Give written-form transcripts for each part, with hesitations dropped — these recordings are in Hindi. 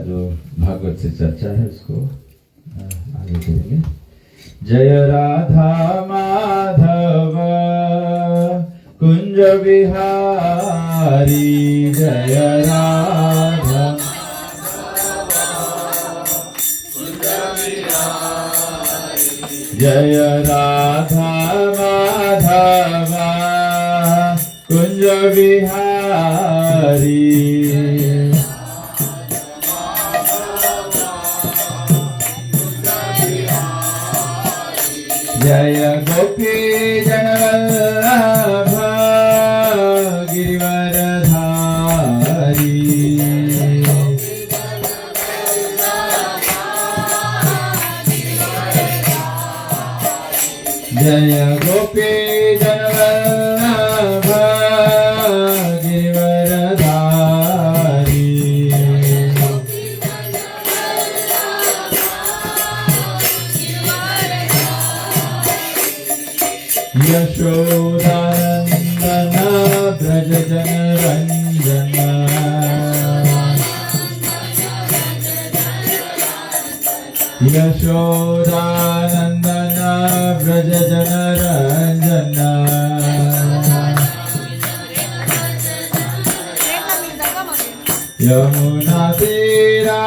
जो भागवत से चर्चा है उसको आगे करेंगे। जय राधा माधव कुंज बिहारी, जय राधा जय राधा माधव कुंज बिहारी, जय गोपी जनवल्लभ गिरिवरधारी, जय गोपी जनवल्लभ गिरिवरधारी, यशोदानंदन ब्रज जनरंजन, यशोदानंदन ब्रज जनरंजन, यमुना तीरा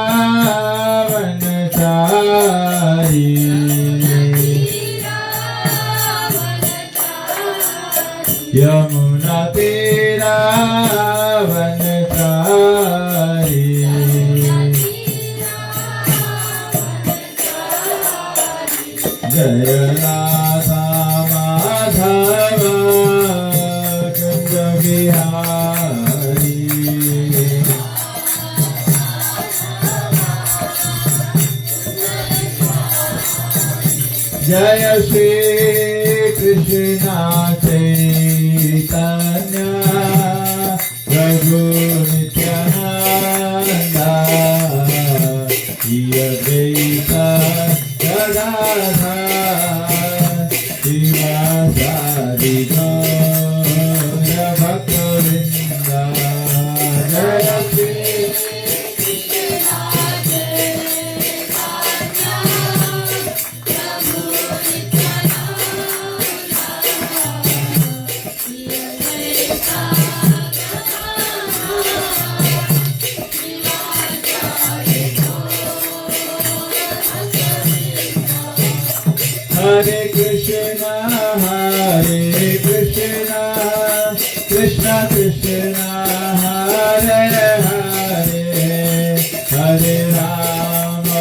वनचारी, यमुना तेरा वनचारी, जय राधा माधव कुंज बिहारी, जय श्री कृष्ण चैतन्य प्रभु नित्यानंद, श्री अद्वैत गदाधर श्रीवासादि गौर भक्तवृंद, जय Shri Hare Krishna, Krishna Krishna, Hare Hare, Hare Rama,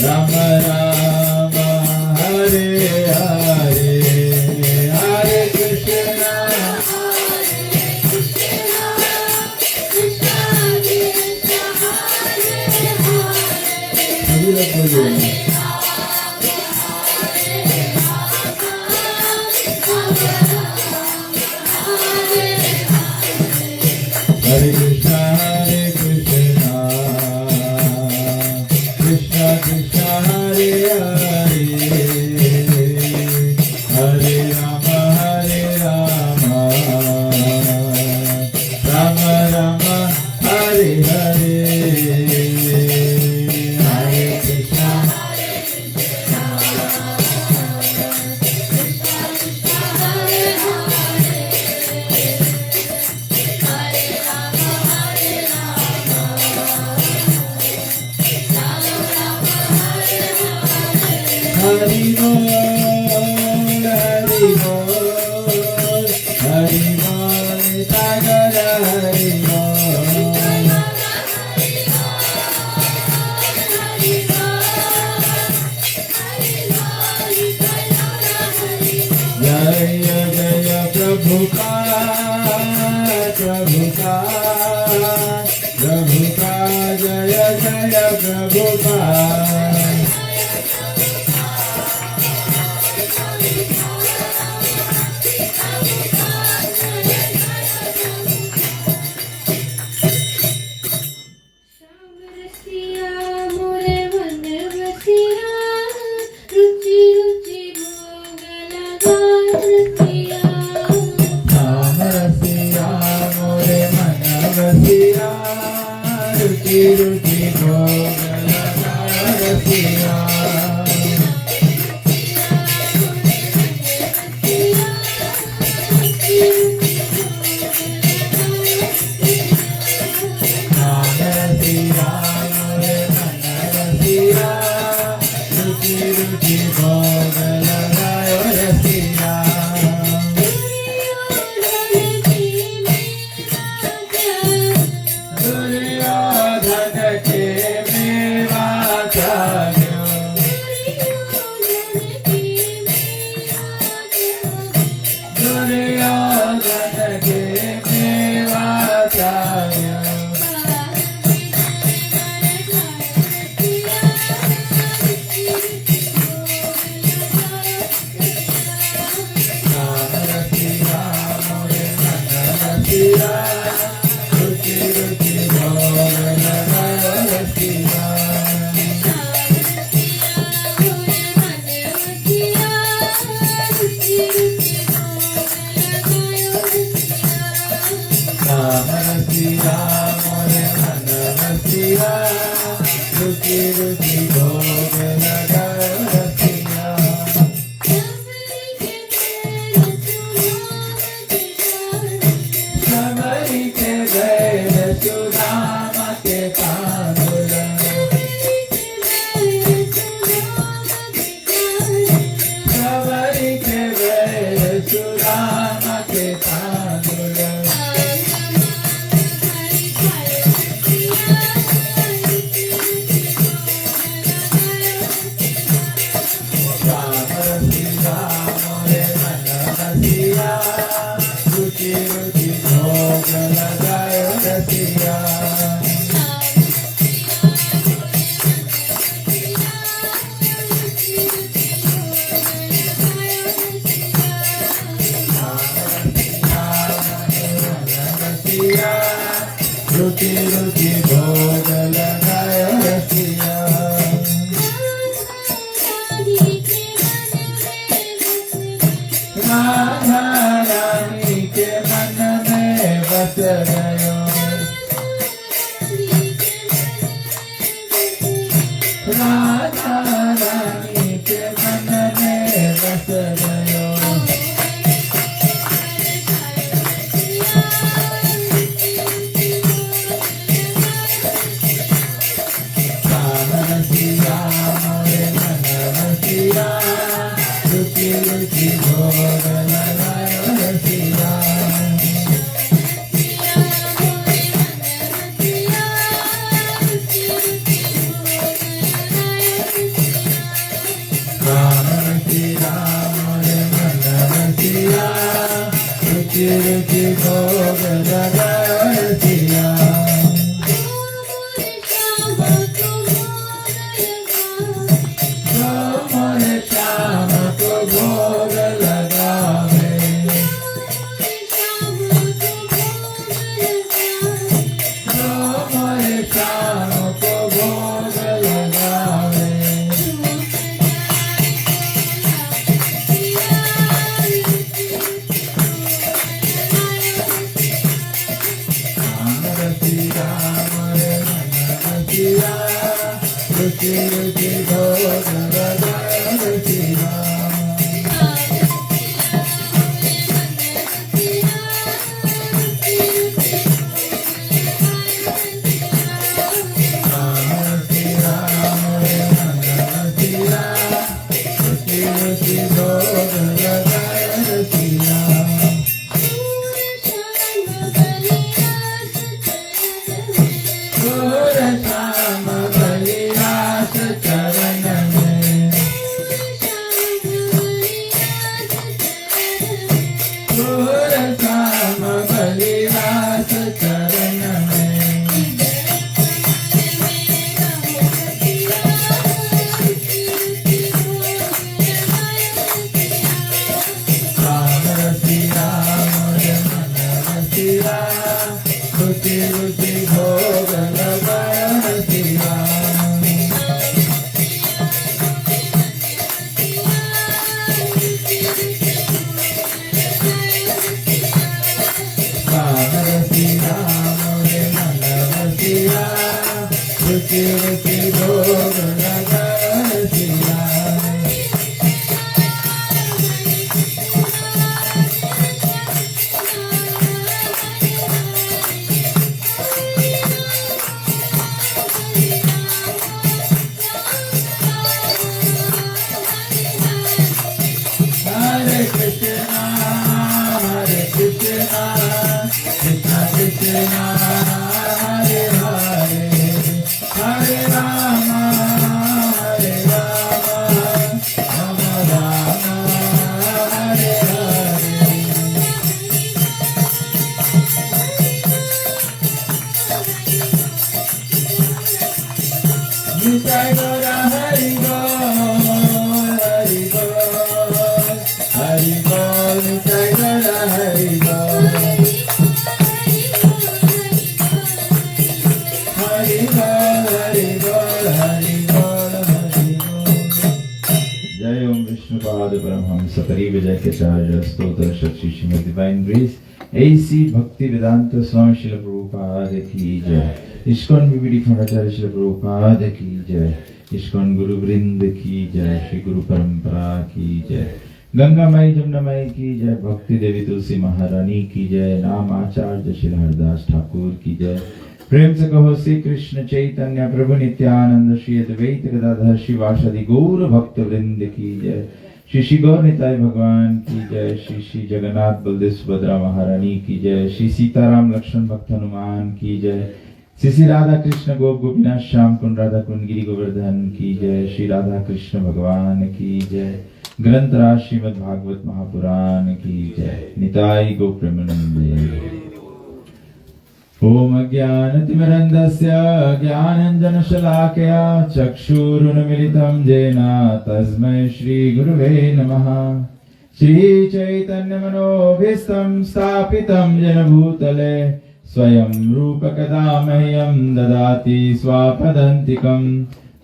Rama Rama, Hare Hare, Hare Krishna, Hare Krishna, Krishna Krishna, Hare Hare, Hare Rama, Rama Rama, Hare Hare, Hare Krishna, Hari Bol, Hari Bol, Hari Bol, Tagara Hari Bol, Jaya Jaya Prabhupada, Prabhupada, Jaya Jaya Prabhupada. Rasiya रुचि रुचि भोग लगाए रसिया रुचि रुचि भोग लगाए रसिया राधा रानी के मन में बस गयो राधा रानी के मन में बस गयो रुचि रुचि भोग लगाए रसिया राम श्री राम रे मन रसिया रुचि रुचि भोग लगाए रसिया भोग लगावे हमारे शाम को भोग लगावे राम रति राम रे मन रसिया रुचि रुचि भोग लगाए रसिया रुचि रुचि भोग लगाए सियाए। Hare Krishna, Krishna Krishna, Hare Hare, Hare Rama, Rama Rama, Hare Hare. Nitai Gaura Hari Bol, Hari Bol, Hari Bol, Nitai Gaura Hari Bol. Hari Bol, Hari Bol, Hari Bol, Hari Bol. Jai Om Vishnupada Paramhams Saparivaja Kacharya Stotra Shakshi Srimad Divine Grace AC Bhakti Vedanta Swami Srila Prabhupada Ki Jai. ISKCON BBD Bhattacharya Srila Prabhupada Ki Jai. ISKCON Guru Vrind Ki Jai. Shri Guru Parampara Ki Jai. Ganga Mai Jamna Mai Ki Jai. Bhakti Devi Tulsi Maharani Ki Jai. Naam Acharya Shri Haridas Thakur Ki Jai. प्रेम से कहो श्री कृष्ण चैतन्य प्रभु नित्यानंद श्री अद्वैत गदाधर शिवासादि गौर भक्त वृंद की जय। श्री श्री गौर निताय भगवान की जय। श्री श्री जगन्नाथ बलदेव सुभद्रा महारानी की जय। श्री सीताराम लक्ष्मण भक्त हनुमान की जय। श्री श्री राधा कृष्ण गोप गोपीनाथ श्याम कुंड राधा कुंड गिरि गोवर्धन की जय। श्री राधा कृष्ण भगवान की जय। ग्रंथराज श्रीमद् भागवत महापुराण की जय। निताय गो प्रेमानंदे। ओम अज्ञानतिमिरन्धस्य ज्ञानाञ्जनशलाकया चक्षुरुन्मीलितं येन तस्मै श्रीगुरुवे नमः। श्रीचैतन्यमनोभीष्टं स्थापितं येन भूतले स्वयं रूपकदा मह्यं ददाति स्वापदान्तिकं।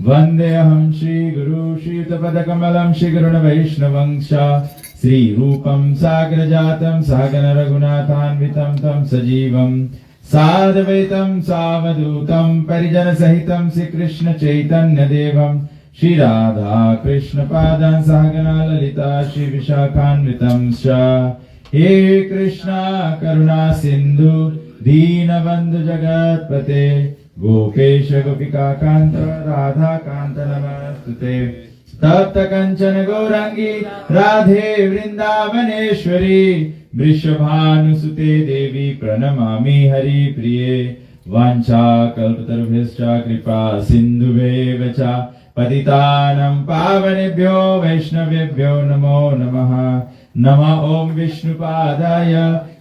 वन्देऽहं श्रीगुरु श्रीयुतपदकमलं श्रीगुरुवैष्णवंश श्रीरूपं साग्रजातं सहगण रघुनाथान्वितं तं सजीवं साद्वैतं सावधूतं परिजनसहितं श्रीकृष्ण चैतन्यदेवं श्रीराधा कृष्णपादान् सहगणा ललिता श्रीविशाखान्वितं च। हे कृष्णा करुणा सिन्धु दीनबन्धु जगत्पते गोपेश गोपिकान्त राधाकान्त नमस्तुते। तप्त कंचन गौरांगी राधे वृंदावनेश्वरी वृषभानुसुते देवी प्रणमामि हरिप्रिये। वाञ्छाकल्पतरुभ्यश्च कृपा सिन्धुभ्येव च पतितानं पावनेभ्यो वैष्णवेभ्यो नमो नमः। नमः ओम विष्णुपादाय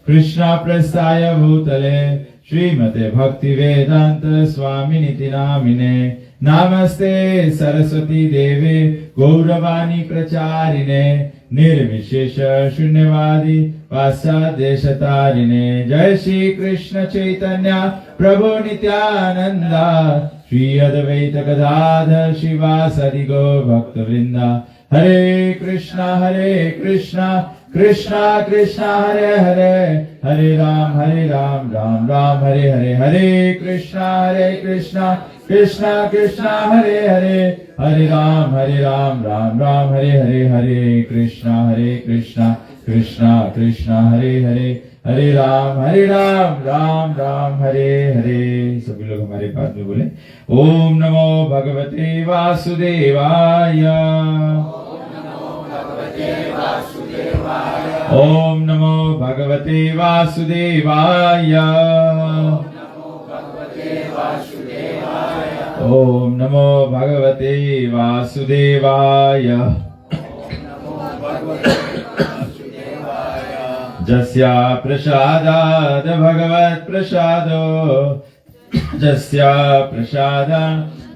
कृष्णप्रेष्ठाय भूतले श्रीमते भक्तिवेदांत स्वामिनिति नामिने। नमस्ते सरस्वती देवे गौरवाणी प्रचारिणे निर्विशेष शून्यवादी पाश्चादेशतारिणे। जय श्री कृष्ण चैतन्य प्रभु नित्यानंदा श्री अद्वैत गदाधर शिवासादि गौर भक्तवृंदा। हरे कृष्णा कृष्णा कृष्णा हरे हरे हरे राम राम राम हरे हरे। हरे कृष्णा कृष्णा कृष्णा हरे हरे हरे राम राम राम हरे हरे। हरे कृष्णा कृष्णा कृष्णा हरे हरे हरे राम राम राम हरे हरे। सभी लोग हमारे पास में बोले ओम नमो भगवते वासुदेवाय। ओम नमो भगवते वासुदेवाय। ओम नमो भगवते वासुदेवाय। जस्या प्रसादाद भगवत् प्रसादो जस्या प्रसादा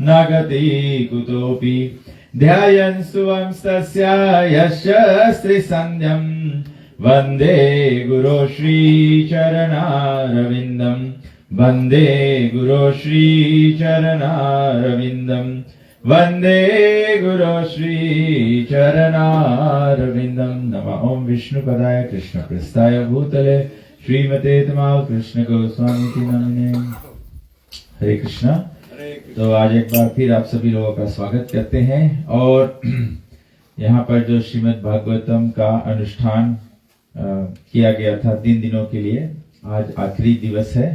न गति कुतोपि ध्यायन् सुवंस्तस्य यस्य श्रीसन्ध्यं वन्दे गुरो श्रीचरणारविन्दम् वन्दे गुरो श्रीचरणारविन्दम् वन्दे गुरो श्रीचरणारविन्दम्। नमः ओम विष्णुपदाय कृष्णप्रेष्ठाय भूतले श्रीमते तमाल कृष्ण गोस्वामी नामिने। हरे कृष्णा। तो आज एक बार फिर आप सभी लोगों का स्वागत करते हैं और यहाँ पर जो श्रीमद् भागवतम का अनुष्ठान किया गया था 3 दिनों के लिए, आज आखिरी दिवस है।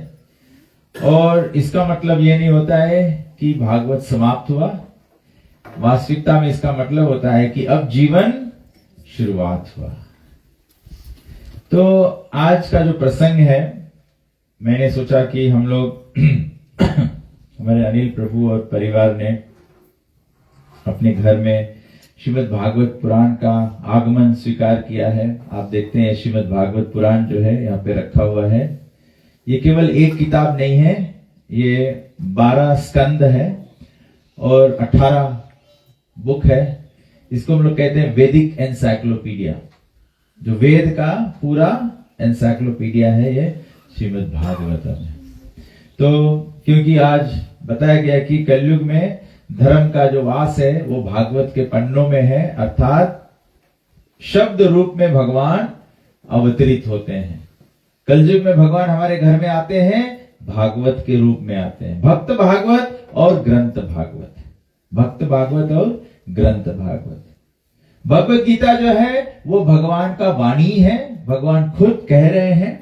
और इसका मतलब ये नहीं होता है कि भागवत समाप्त हुआ। वास्तविकता में इसका मतलब होता है कि अब जीवन शुरुआत हुआ। तो आज का जो प्रसंग है, मैंने सोचा कि हम लोग हमारे अनिल प्रभु और परिवार ने अपने घर में श्रीमद् भागवत पुराण का आगमन स्वीकार किया है। आप देखते हैं श्रीमद् भागवत पुराण जो है यहाँ पे रखा हुआ है। ये केवल एक किताब नहीं है, ये 12 स्कंद है और 18 बुक है। इसको हम लोग कहते हैं वैदिक एनसाइक्लोपीडिया। जो वेद का पूरा एनसाइक्लोपीडिया है ये श्रीमद् भागवतम है। तो क्योंकि आज बताया गया कि कलयुग में धर्म का जो वास है वो भागवत के पन्नों में है, अर्थात शब्द रूप में भगवान अवतरित होते हैं। कलयुग में भगवान हमारे घर में आते हैं, भागवत के रूप में आते हैं। भक्त भागवत और ग्रंथ भागवत, भक्त भागवत और ग्रंथ भागवत। भगवत गीता जो है वो भगवान का वाणी है, भगवान खुद कह रहे हैं।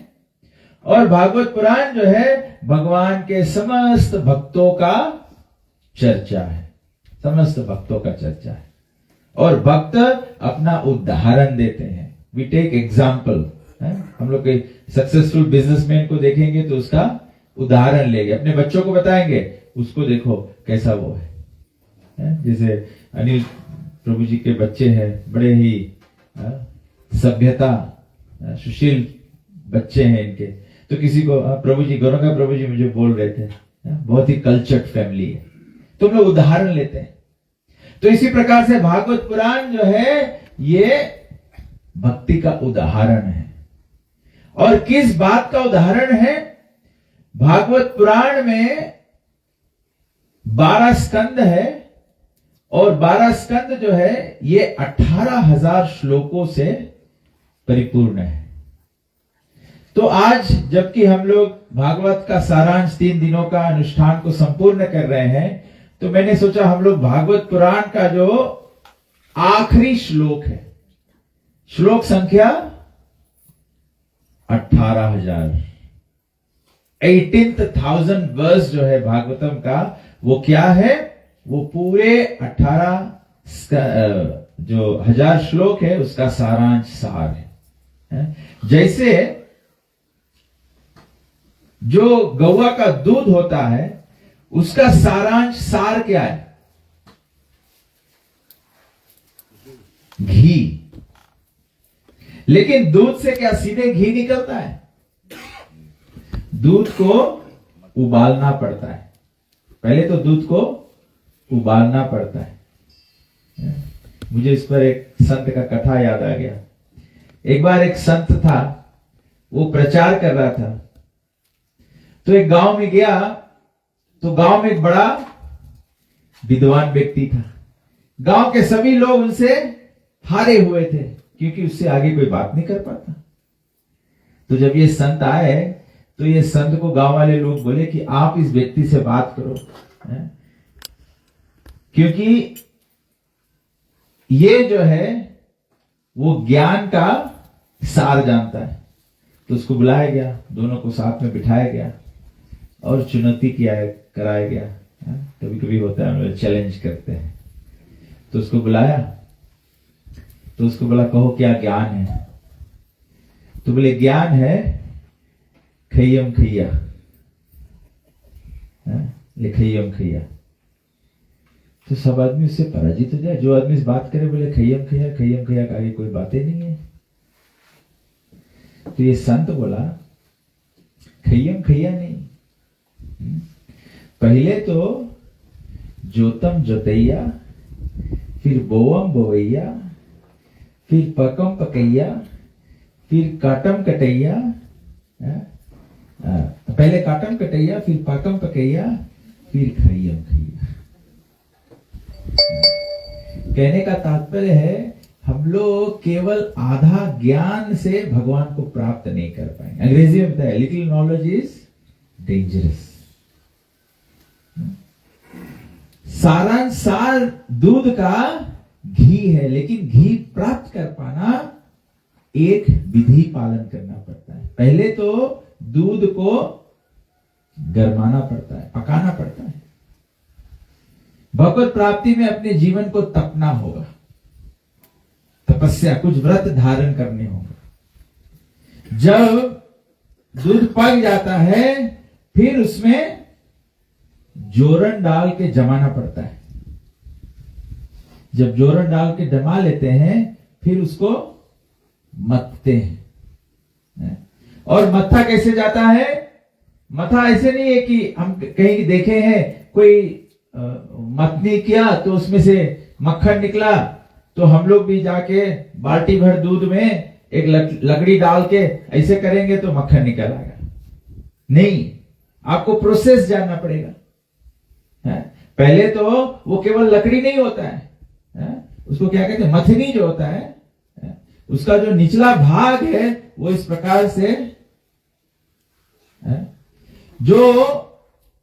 और भागवत पुराण जो है भगवान के समस्त भक्तों का चर्चा है, समस्त भक्तों का चर्चा है। और भक्त अपना उदाहरण देते हैं। We take example. हम लोग के सक्सेसफुल बिजनेसमैन को देखेंगे तो उसका उदाहरण लेंगे, अपने बच्चों को बताएंगे, उसको देखो कैसा वो है। जैसे अनिल प्रभु जी के बच्चे हैं, बड़े ही सभ्यता सुशील बच्चे हैं इनके। तो किसी को प्रभु जी, गौरंगा प्रभु जी मुझे बोल रहे थे, बहुत ही कल्चर्ड फैमिली है, तो हम लोग उदाहरण लेते हैं। तो इसी प्रकार से भागवत पुराण जो है ये भक्ति का उदाहरण है। और किस बात का उदाहरण है? भागवत पुराण में 12 स्कंद है और 12 स्कंद जो है ये 18,000 श्लोकों से परिपूर्ण है। तो आज जबकि हम लोग भागवत का सारांश 3 दिनों का अनुष्ठान को संपूर्ण कर रहे हैं, तो मैंने सोचा हम लोग भागवत पुराण का जो आखिरी श्लोक है, श्लोक संख्या 18,000, 18,000 वर्स जो है भागवतम का, वो क्या है? वो पूरे 18 जो 1000 श्लोक है उसका सारांश सार है। जैसे जो गौवा का दूध होता है उसका सारांश सार क्या है? घी। लेकिन दूध से क्या सीधे घी निकलता है? दूध को उबालना पड़ता है। पहले तो दूध को उबालना पड़ता है। मुझे इस पर एक संत का कथा याद आ गया। एक बार एक संत था, वो प्रचार कर रहा था, तो एक गांव में गया। तो गांव में एक बड़ा विद्वान व्यक्ति था। गांव के सभी लोग उनसे हारे हुए थे क्योंकि उससे आगे कोई बात नहीं कर पाता। तो जब ये संत आए तो ये संत को गांव वाले लोग बोले कि आप इस व्यक्ति से बात करो, क्योंकि ये जो है वो ज्ञान का सार जानता है। तो उसको बुलाया गया, दोनों को साथ में बिठाया गया और चुनौती कराया गया। कभी कभी होता है हम लोग चैलेंज करते हैं। तो उसको बुलाया, तो उसको बोला कहो क्या ज्ञान है? तो बोले ज्ञान है खैयम खैया, खैयम खैया। तो सब आदमी उससे पराजित हो जाए। जो आदमी इस बात करे बोले खैयम खैया, खैयम खैया का आगे कोई बातें नहीं है। तो ये संत बोला खैयम खैया नहीं, पहले तो जोतम जोतैया, फिर बोवम बोवैया, फिर पकम पकैया, फिर काटम कटैया। पहले काटम कटैया, फिर पाकम पकैया, फिर खैयम खैया। कहने का तात्पर्य है हम लोग केवल आधा ज्ञान से भगवान को प्राप्त नहीं कर पाएंगे। अंग्रेजी में बताया लिटिल नॉलेज इज डेंजरस। सारांश सार दूध का घी है, लेकिन घी प्राप्त कर पाना एक विधि पालन करना पड़ता है। पहले तो दूध को गरमाना पड़ता है, पकाना पड़ता है। भगवत प्राप्ति में अपने जीवन को तपना होगा, तपस्या, कुछ व्रत धारण करने होंगे। जब दूध पक जाता है फिर उसमें जोरन डाल के जमाना पड़ता है। जब जोरन डाल के जमा लेते हैं फिर उसको मथते हैं। और मत्था कैसे जाता है? मथा ऐसे नहीं है कि हम कहीं देखे हैं कोई मथनी किया तो उसमें से मक्खन निकला, तो हम लोग भी जाके बाल्टी भर दूध में एक लकड़ी डाल के ऐसे करेंगे तो मक्खन निकल आएगा। नहीं, आपको प्रोसेस जानना पड़ेगा। पहले तो वो केवल लकड़ी नहीं होता है, उसको क्या कहते हैं, मथनी जो होता है, उसका जो निचला भाग है वो इस प्रकार से, जो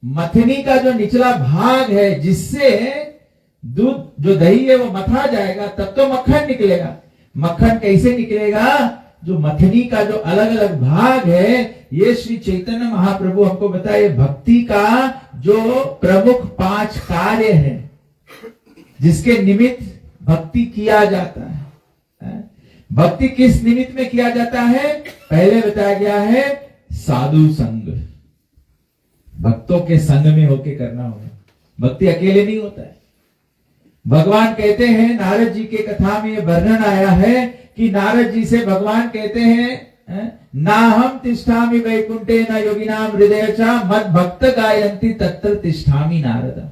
मथनी का जो निचला भाग है जिससे दूध जो दही है वो मथा जाएगा, तब तो मक्खन निकलेगा। मक्खन कैसे निकलेगा? जो मथनी का जो अलग अलग भाग है, ये श्री चैतन्य महाप्रभु हमको बताए भक्ति का जो प्रमुख 5 कार्य है जिसके निमित्त भक्ति किया जाता है। भक्ति किस निमित्त में किया जाता है? पहले बताया गया है साधु संग, भक्तों के संग में होके करना होगा। भक्ति अकेले नहीं होता है। भगवान कहते हैं, नारद जी के कथा में वर्णन आया है कि नारद जी से भगवान कहते हैं, ना हम तिष्ठामि वैकुंठे न योगिनाम हृदय च मद भक्त गायन्ति तत्र तिष्ठामि नारद।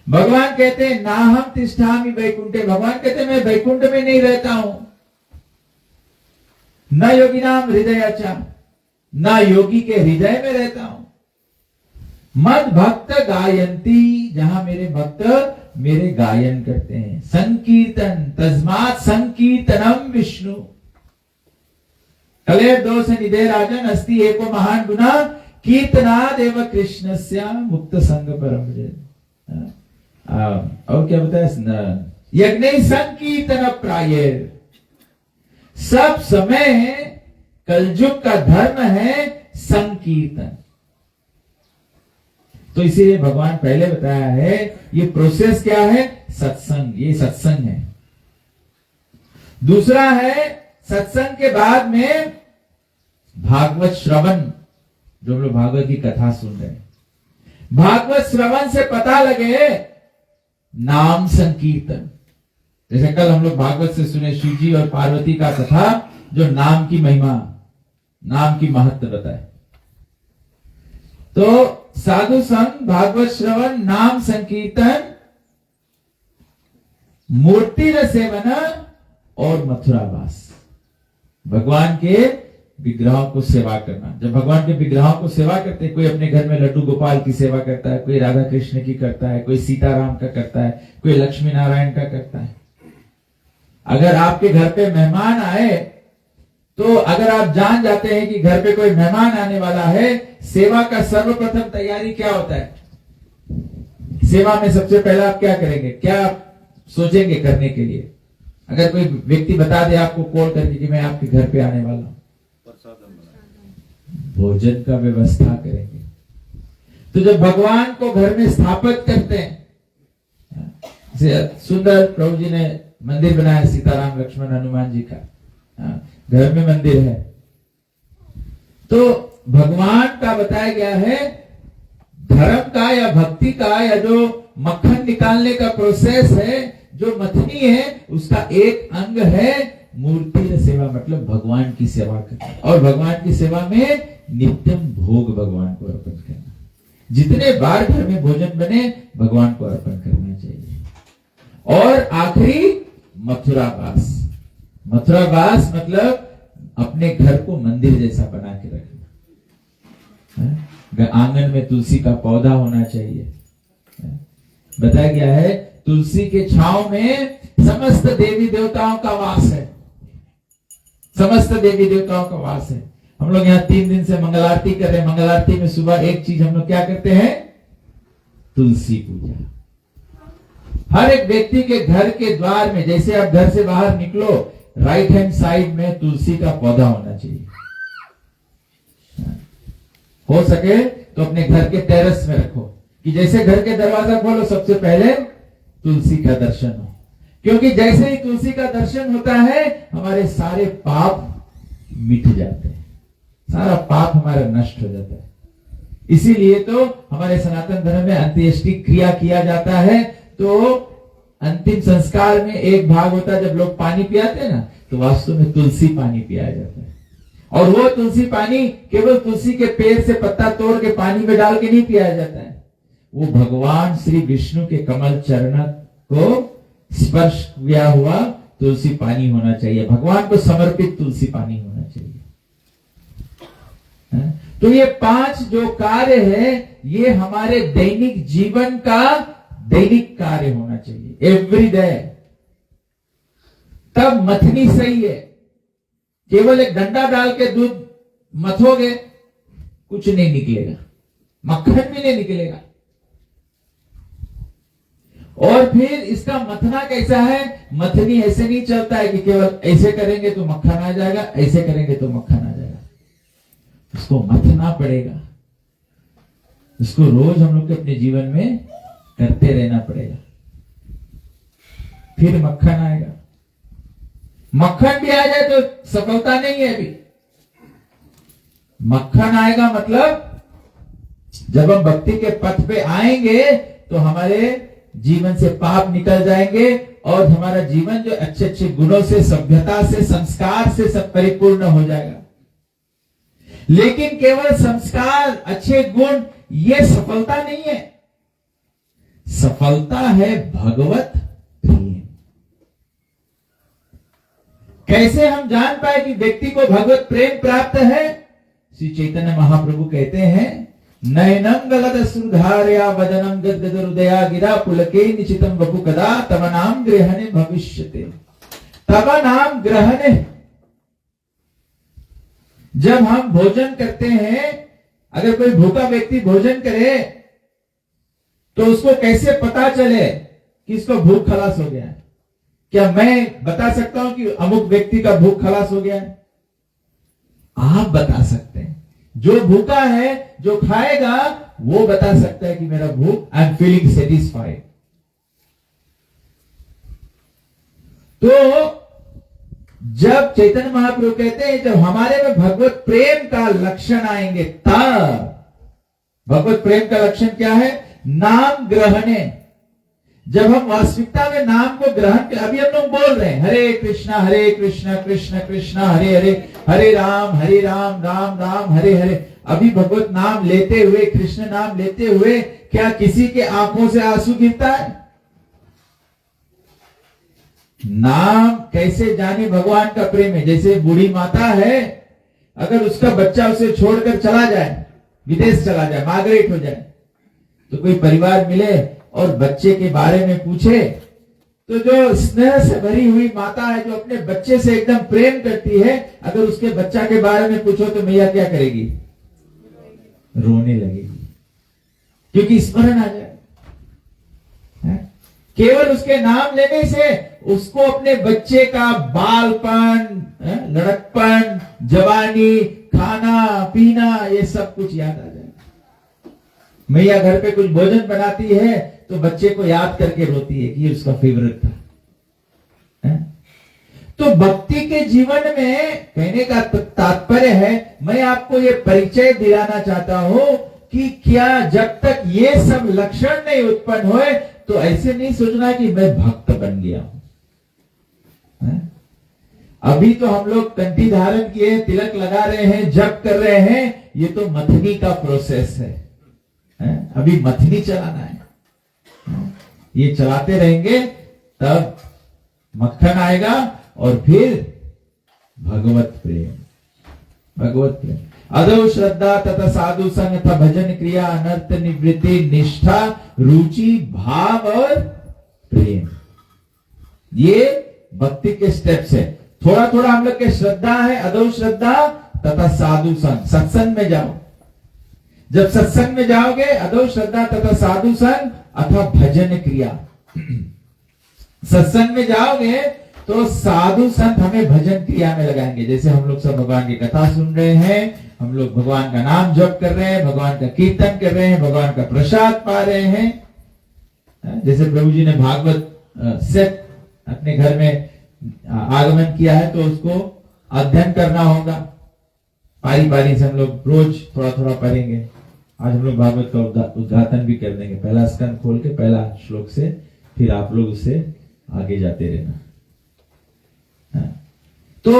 भगवान कहते हैं ना हम तिष्ठामि वैकुंठे, भगवान कहते हैं मैं वैकुंठ में नहीं रहता हूं। न योगिनाम हृदय च, न योगी के हृदय में रहता हूं। मद भक्त गायन्ति, जहां मेरे भक्त मेरे गायन करते हैं। संकीर्तन, तस्मात् संकीर्तनम विष्णु कलेर दोष निधे राजन अस्ति एको महान गुना कीर्तनादेव कृष्णस्य मुक्त संग परम। और क्या बताया? यज्ञ संकीर्तन प्राय, सब समय कलयुग का धर्म है संकीर्तन। तो इसीलिए भगवान पहले बताया है ये प्रोसेस क्या है? सत्संग, ये सत्संग है। दूसरा है सत्संग के बाद में भागवत श्रवण, जो हम लोग भागवत की कथा सुन रहे हैं। भागवत श्रवण से पता लगे नाम संकीर्तन। जैसे कल हम लोग भागवत से सुने शिव जी और पार्वती का कथा, जो नाम की महिमा, नाम की महत्व बताए। तो साधु संग, भागवत श्रवण, नाम संकीर्तन, मूर्ति सेवन और मथुरावास, भगवान के विग्रहों को सेवा करना। जब भगवान के विग्रहों को सेवा करते हैं, कोई अपने घर में लड्डू गोपाल की सेवा करता है, कोई राधा कृष्ण की करता है, कोई सीताराम का करता है, कोई लक्ष्मी नारायण का करता है। अगर आपके घर पे मेहमान आए तो अगर आप जान जाते हैं कि घर पे कोई मेहमान आने वाला है, सेवा का सर्वप्रथम तैयारी क्या होता है? सेवा में सबसे पहले आप क्या करेंगे, क्या आप सोचेंगे करने के लिए? अगर कोई व्यक्ति बता दे आपको कॉल करके कि मैं आपके घर पे आने वाला हूं, भोजन का व्यवस्था करेंगे। तो जब भगवान को घर में स्थापित करते हैं, सुंदर प्रभु जी ने मंदिर बनाया, सीताराम लक्ष्मण हनुमान जी का, घर में मंदिर है, तो भगवान का बताया गया है धर्म का या भक्ति का या जो मक्खन निकालने का प्रोसेस है, जो मथनी है, उसका एक अंग है मूर्ति सेवा, मतलब भगवान की सेवा करना। और भगवान की सेवा में नित्यम भोग भगवान को अर्पण करना। जितने बार घर में भोजन बने भगवान को अर्पण करना चाहिए। और आखिरी मथुरावास। मथुरावास मतलब अपने घर को मंदिर जैसा बना के रखना। आंगन में तुलसी का पौधा होना चाहिए। बताया गया है तुलसी के छांव में समस्त देवी देवताओं का वास है। समस्त देवी देवताओं का वास है। हम लोग यहाँ 3 दिन से मंगल आरती कर रहे हैं। मंगल आरती में सुबह एक चीज हम लोग क्या करते हैं? तुलसी पूजा। हर एक व्यक्ति के घर के द्वार में, जैसे आप घर से बाहर निकलो, राइट हैंड साइड में तुलसी का पौधा होना चाहिए। हो सके तो अपने घर के टेरेस में रखो, कि जैसे घर के दरवाजा खोलो सबसे पहले तुलसी का दर्शन हो, क्योंकि जैसे ही तुलसी का दर्शन होता है हमारे सारे पाप मिट जाते हैं, सारा पाप हमारा नष्ट हो जाता है। इसीलिए तो हमारे सनातन धर्म में अंत्येष्टि क्रिया किया जाता है। तो अंतिम संस्कार में एक भाग होता है जब लोग पानी पियाते हैं ना, तो वास्तव में तुलसी पानी पिया जाता है। और वो तुलसी पानी केवल तुलसी के पेड़ से पत्ता तोड़ के पानी में डाल के नहीं पिया जाता है, वो भगवान श्री विष्णु के कमल चरण को स्पर्श किया हुआ तुलसी पानी होना चाहिए, भगवान को समर्पित तुलसी पानी होना चाहिए। तो ये 5 जो कार्य है ये हमारे दैनिक जीवन का दैनिक कार्य होना चाहिए, एवरी डे। तब मथनी सही है। केवल एक डंडा डाल के दूध मथोगे कुछ नहीं निकलेगा, मक्खन भी नहीं निकलेगा। और फिर इसका मथना कैसा है? मथनी ऐसे नहीं चलता है कि केवल ऐसे करेंगे तो मक्खन आ जाएगा, ऐसे करेंगे तो मक्खन आ जाएगा। उसको मथना पड़ेगा, इसको रोज हम लोग के अपने जीवन में करते रहना पड़ेगा, फिर मक्खन आएगा। मक्खन भी आ जाए तो सफलता नहीं है। अभी मक्खन आएगा मतलब जब हम भक्ति के पथ पे आएंगे तो हमारे जीवन से पाप निकल जाएंगे और हमारा जीवन जो अच्छे अच्छे गुणों से, सभ्यता से, संस्कार से सब परिपूर्ण हो जाएगा। लेकिन केवल संस्कार, अच्छे गुण ये सफलता नहीं है। सफलता है भगवत प्रेम। कैसे हम जान पाए कि व्यक्ति को भगवत प्रेम प्राप्त है? श्री चैतन्य महाप्रभु कहते हैं, नयनम गलत सुधारया वदनम गदगद हृदया गिरा पुलके निचितम वपु कदा तव नाम ग्रहणे भविष्यते। तव नाम ग्रहणे, जब हम भोजन करते हैं, अगर कोई भूखा व्यक्ति भोजन करे तो उसको कैसे पता चले कि इसको भूख खलास हो गया है? क्या मैं बता सकता हूं कि अमुक व्यक्ति का भूख खलास हो गया है? आप बता सकते हैं। जो भूखा है, जो खाएगा, वो बता सकता है कि मेरा भूख, आई एम फीलिंग सेटिस्फाइड। तो जब चैतन्य महाप्रभु कहते हैं जब हमारे में भगवत प्रेम का लक्षण आएंगे, तब भगवत प्रेम का लक्षण क्या है? नाम ग्रहणे। जब हम वास्तविकता में नाम को ग्रहण कर, अभी हम लोग बोल रहे हैं हरे कृष्णा कृष्ण कृष्ण हरे हरे, हरे राम राम राम हरे हरे। अभी भगवत नाम लेते हुए, कृष्ण नाम लेते हुए क्या किसी के आंखों से आंसू गिरता है? नाम कैसे जाने भगवान का प्रेम है? जैसे बूढ़ी माता है, अगर उसका बच्चा उसे छोड़कर चला जाए, विदेश चला जाए, माइग्रेट हो जाए, तो कोई परिवार मिले और बच्चे के बारे में पूछे, तो जो स्नेह से भरी हुई माता है, जो अपने बच्चे से एकदम प्रेम करती है, अगर उसके बच्चा के बारे में पूछो तो मैया क्या करेगी? रोने लगेगी, क्योंकि स्मरण आ जाए। केवल उसके नाम लेने से उसको अपने बच्चे का बालपन, लड़कपन, जवानी, खाना पीना, ये सब कुछ याद आ जाए। मैया घर पे कुछ भोजन बनाती है तो बच्चे को याद करके रोती है कि ये उसका फेवरेट था। तो भक्ति के जीवन में कहने का तात्पर्य है, मैं आपको ये परिचय दिलाना चाहता हूं कि क्या जब तक ये सब लक्षण नहीं उत्पन्न होए तो ऐसे नहीं सोचना कि मैं भक्त बन गया हूं। अभी तो हम लोग कंठी धारण किए, तिलक लगा रहे हैं, जप कर रहे हैं, ये तो मथनी का प्रोसेस है। अभी मथनी चलाना है। ये चलाते रहेंगे तब मक्खन आएगा और फिर भगवत प्रेम। भगवत प्रेम अदो श्रद्धा तथा साधु संग तथा भजन क्रिया अनर्थ निवृत्ति निष्ठा रुचि भाव और प्रेम, ये भक्ति के स्टेप्स है। थोड़ा थोड़ा हम लोग के श्रद्धा है, अदो श्रद्धा तथा साधु संग, सत्संग में जाओ। जब सत्संग में जाओगे, अदो श्रद्धा तथा साधु संग अथवा भजन क्रिया, सत्संग में जाओगे तो साधु संत हमें भजन क्रिया में लगाएंगे। जैसे हम लोग सब भगवान की कथा सुन रहे हैं, हम लोग भगवान का नाम जप कर रहे हैं, भगवान का कीर्तन कर रहे हैं, भगवान का प्रसाद पा रहे हैं। जैसे प्रभु जी ने भागवत से अपने घर में आगमन किया है तो उसको अध्ययन करना होगा। पारी पारी से हम लोग रोज थोड़ा थोड़ा पढ़ेंगे। आज हम लोग भागवत का उद्घाटन भी कर देंगे, पहला स्कंद खोल के पहला श्लोक से, फिर आप लोग उससे आगे जाते रहना। तो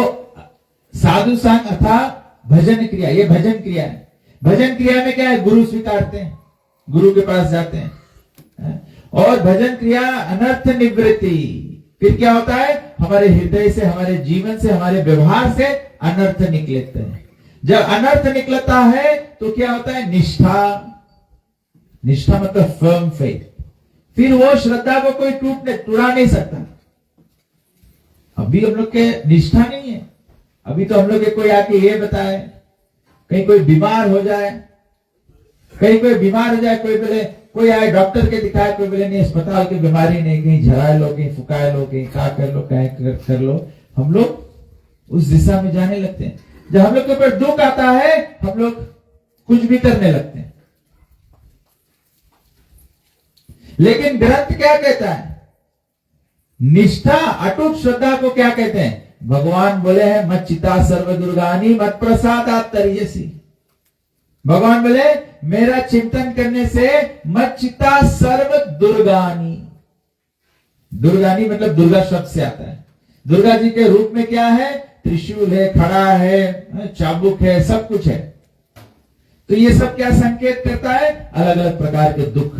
साधु संग अथा भजन क्रिया, ये भजन क्रिया है। भजन क्रिया में क्या है, गुरु स्वीकारते हैं, गुरु के पास जाते हैं। और भजन क्रिया अनर्थ निवृत्ति, फिर क्या होता है, हमारे हृदय से, हमारे जीवन से, हमारे व्यवहार से अनर्थ निकलते हैं। जब अनर्थ निकलता है तो क्या होता है, निष्ठा। निष्ठा मतलब फर्म फेथ। फिर वो श्रद्धा को कोई टूटा नहीं सकता। अभी हम लोग के निष्ठा नहीं है। अभी तो हम लोग के कोई आके ये बताए, कहीं कोई बीमार हो जाए, कहीं कोई बीमार हो जाए, कोई बोले, कोई आए डॉक्टर के दिखाए, कोई बोले नहीं अस्पताल की बीमारी नहीं, कहीं झराए लो, कहीं फुकाए लो, कहीं क्या कर लो, क्या कर लो। हम लोग उस दिशा में जाने लगते हैं। जब हम लोग के ऊपर दुख आता है हम लोग कुछ भी करने लगते हैं। लेकिन ग्रंथ क्या कहता है, निष्ठा अटूट श्रद्धा को क्या कहते हैं, भगवान बोले हैं मत चिता सर्व दुर्गानी मत प्रसादात तरियसी। भगवान बोले मेरा चिंतन करने से मत चिता सर्व दुर्गानी। दुर्गानी मतलब दुर्गा शब्द से आता है। दुर्गा जी के रूप में क्या है, त्रिशूल है, खड़ा है, चाबुक है, सब कुछ है। तो ये सब क्या संकेत करता है, अलग अलग प्रकार के दुख।